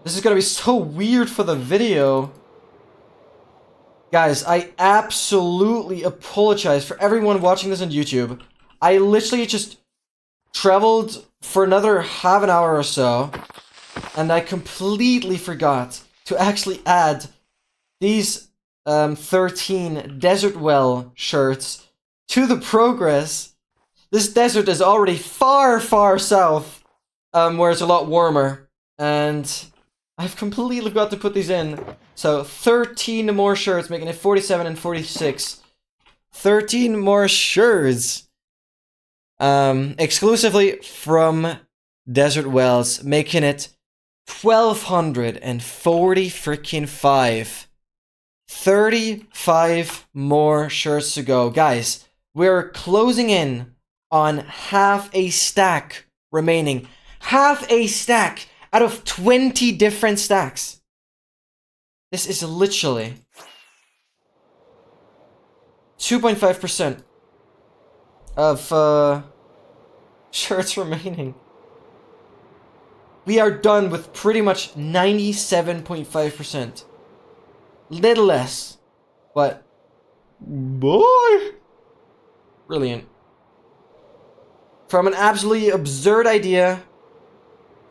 this is gonna be so weird for the video. Guys, I absolutely apologize for everyone watching this on YouTube. I literally just traveled for another half an hour or so, and I completely forgot to actually add these 13 Desert Well shirts to the progress. This desert is already far, far south, where it's a lot warmer, and I've completely forgot to put these in. So 13 more shirts, making it 47 and 46. 13 more shirts. Exclusively from Desert Wells, making it 1,240 freaking 5. 35 more shirts to go. Guys, we're closing in on half a stack remaining. Half a stack out of 20 different stacks. This is literally 2.5% of shirts remaining. We are done with pretty much 97.5%. Little less, but boy, brilliant. From an absolutely absurd idea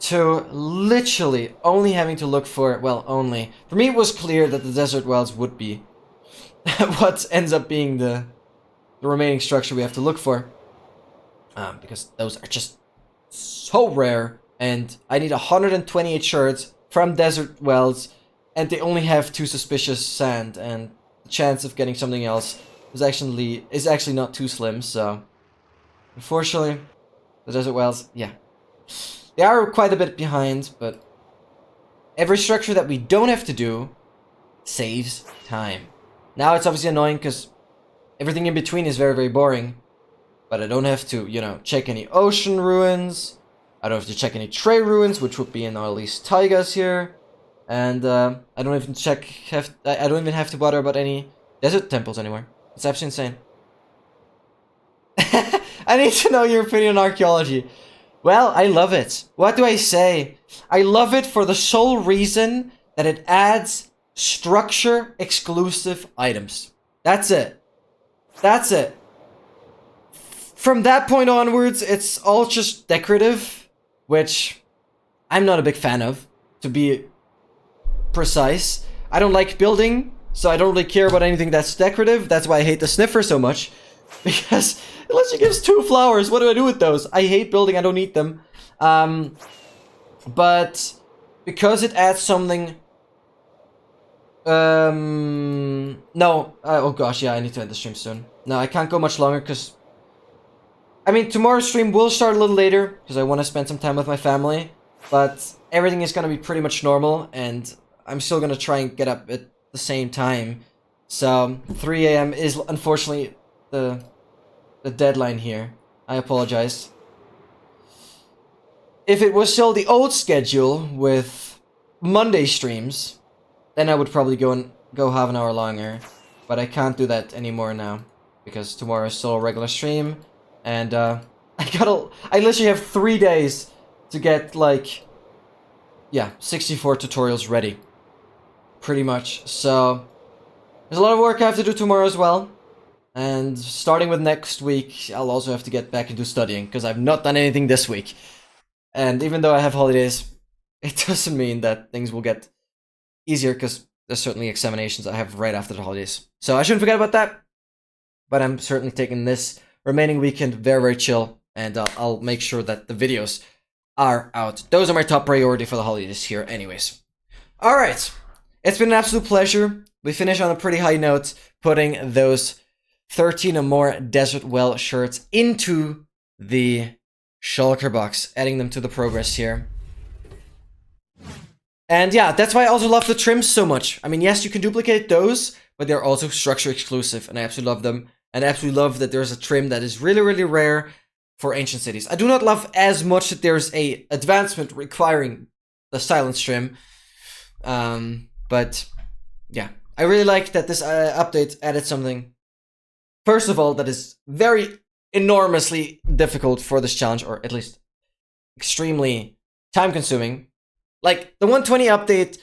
to literally only having to look for, well, only. For me, it was clear that the Desert Wells would be what ends up being the remaining structure we have to look for. Because those are just so rare, and I need 128 shards from Desert Wells, and they only have 2 suspicious sand, and the chance of getting something else is actually not too slim, so unfortunately, the Desert Wells, yeah. They are quite a bit behind, but every structure that we don't have to do saves time. Now it's obviously annoying because everything in between is very, very boring. But I don't have to, you know, check any ocean ruins. I don't have to check any tray ruins, which would be in all these taigas here. And I don't even I don't even have to bother about any desert temples anymore. It's absolutely insane. I need to know your opinion on archaeology. Well, I love it. What do I say? I love it for the sole reason that it adds structure-exclusive items. That's it. That's it. From that point onwards, it's all just decorative, which I'm not a big fan of, to be precise. I don't like building, so I don't really care about anything that's decorative. That's why I hate the sniffer so much, because it literally gives 2 flowers. What do I do with those? I hate building, I don't need them. But because it adds something... no. Oh gosh, yeah, I need to end the stream soon. No, I can't go much longer, because... I mean, tomorrow's stream will start a little later, because I want to spend some time with my family. But everything is going to be pretty much normal, and I'm still going to try and get up at the same time. So, 3 AM is unfortunately the deadline here. I apologize. If it was still the old schedule with Monday streams, then I would probably go half an hour longer. But I can't do that anymore now because tomorrow is still a regular stream, and I literally have 3 days to get like, yeah, 64 tutorials ready, pretty much. So there's a lot of work I have to do tomorrow as well. And starting with next week, I'll also have to get back into studying, because I've not done anything this week. And even though I have holidays, it doesn't mean that things will get easier, because there's certainly examinations I have right after the holidays. So I shouldn't forget about that. But I'm certainly taking this remaining weekend very, very chill. And I'll make sure that the videos are out. Those are my top priority for the holidays here anyways. Alright, it's been an absolute pleasure. We finish on a pretty high note, putting those 13 or more Desert Well shirts into the shulker box, adding them to the progress here. And yeah, that's why I also love the trims so much. I mean, yes, you can duplicate those, but they're also structure exclusive, and I absolutely love them. And I absolutely love that there's a trim that is really, really rare for Ancient Cities. I do not love as much that there's a advancement requiring the silence trim. But yeah, I really like that this update added something. First of all, that is very enormously difficult for this challenge, or at least extremely time-consuming. Like, the 120 update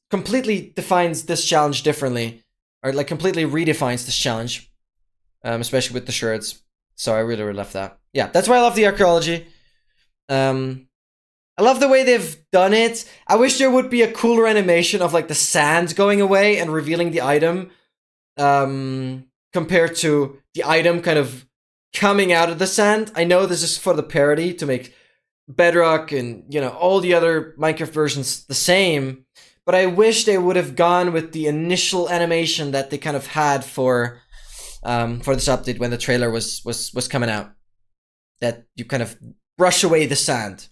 completely defines this challenge differently, or like completely redefines this challenge, especially with the shirts. So I really, really love that. Yeah, that's why I love the archaeology. I love the way they've done it. I wish there would be a cooler animation of like the sand going away and revealing the item, compared to the item kind of coming out of the sand. I know this is for the parody to make Bedrock and, you know, all the other Minecraft versions the same, but I wish they would have gone with the initial animation that they kind of had for this update when the trailer was coming out. That you kind of brush away the sand.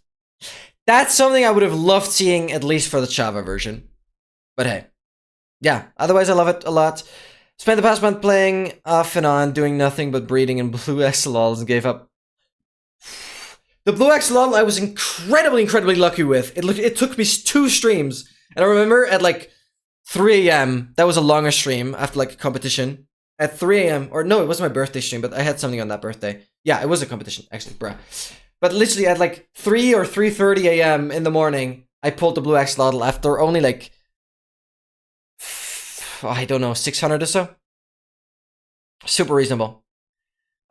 That's something I would have loved seeing, at least for the Java version. But hey. Yeah, otherwise I love it a lot. Spent the past month playing off and on, doing nothing but breeding in blue XLOLs, and gave up. The blue XLOL I was incredibly lucky with. It took me 2 streams. And I remember at like 3 AM, that was a longer stream after like a competition. At 3 AM, or no, it wasn't my birthday stream, but I had something on that birthday. Yeah, it was a competition, actually, bruh. But literally at like 3 or 3:30 AM in the morning, I pulled the blue axolotl after only like, I don't know, 600 or so. Super reasonable.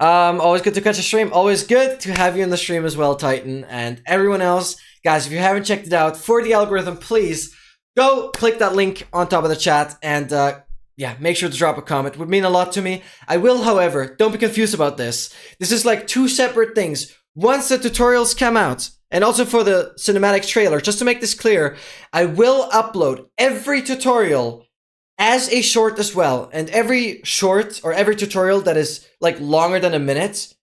Always good to catch a stream. Always good to have you in the stream as well, Titan, and everyone else. Guys, if you haven't checked it out, for the algorithm, please go click that link on top of the chat, and yeah, make sure to drop a comment. It would mean a lot to me. I will, however, don't be confused about this. This is like 2 separate things. Once the tutorials come out, and also for the cinematic trailer, just to make this clear, I will upload every tutorial as a short as well. And every short, or every tutorial that is like longer than a minute,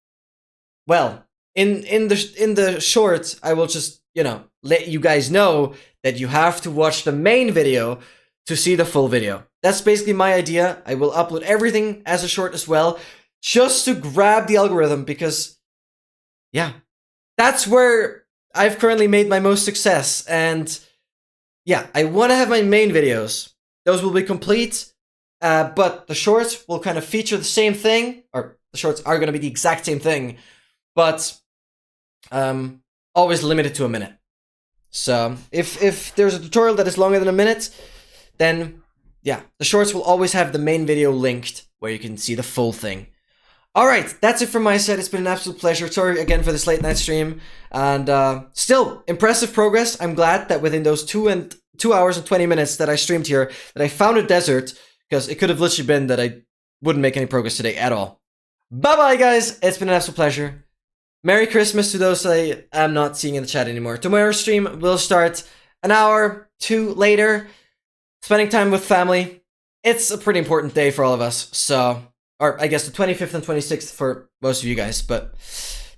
well, in the short, I will just, you know, let you guys know that you have to watch the main video to see the full video. That's basically my idea. I will upload everything as a short as well, just to grab the algorithm, because yeah, that's where I've currently made my most success. And yeah, I want to have my main videos. Those will be complete, but the shorts will kind of feature the same thing, or the shorts are going to be the exact same thing, but always limited to a minute. So if there's a tutorial that is longer than a minute, then yeah, the shorts will always have the main video linked where you can see the full thing. Alright, that's it from my side. It's been an absolute pleasure. Sorry again for this late night stream. And still, impressive progress. I'm glad that within those 2 hours and 20 minutes that I streamed here, that I found a desert, because it could have literally been that I wouldn't make any progress today at all. Bye-bye, guys. It's been an absolute pleasure. Merry Christmas to those I am not seeing in the chat anymore. Tomorrow's stream will start an hour, 2 later. Spending time with family. It's a pretty important day for all of us, so... Or I guess the 25th and 26th for most of you guys, but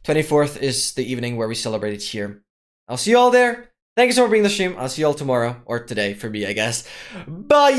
24th is the evening where we celebrate it here. I'll see you all there. Thank you so much for being in the stream. I'll see you all tomorrow, or today for me, I guess. Bye!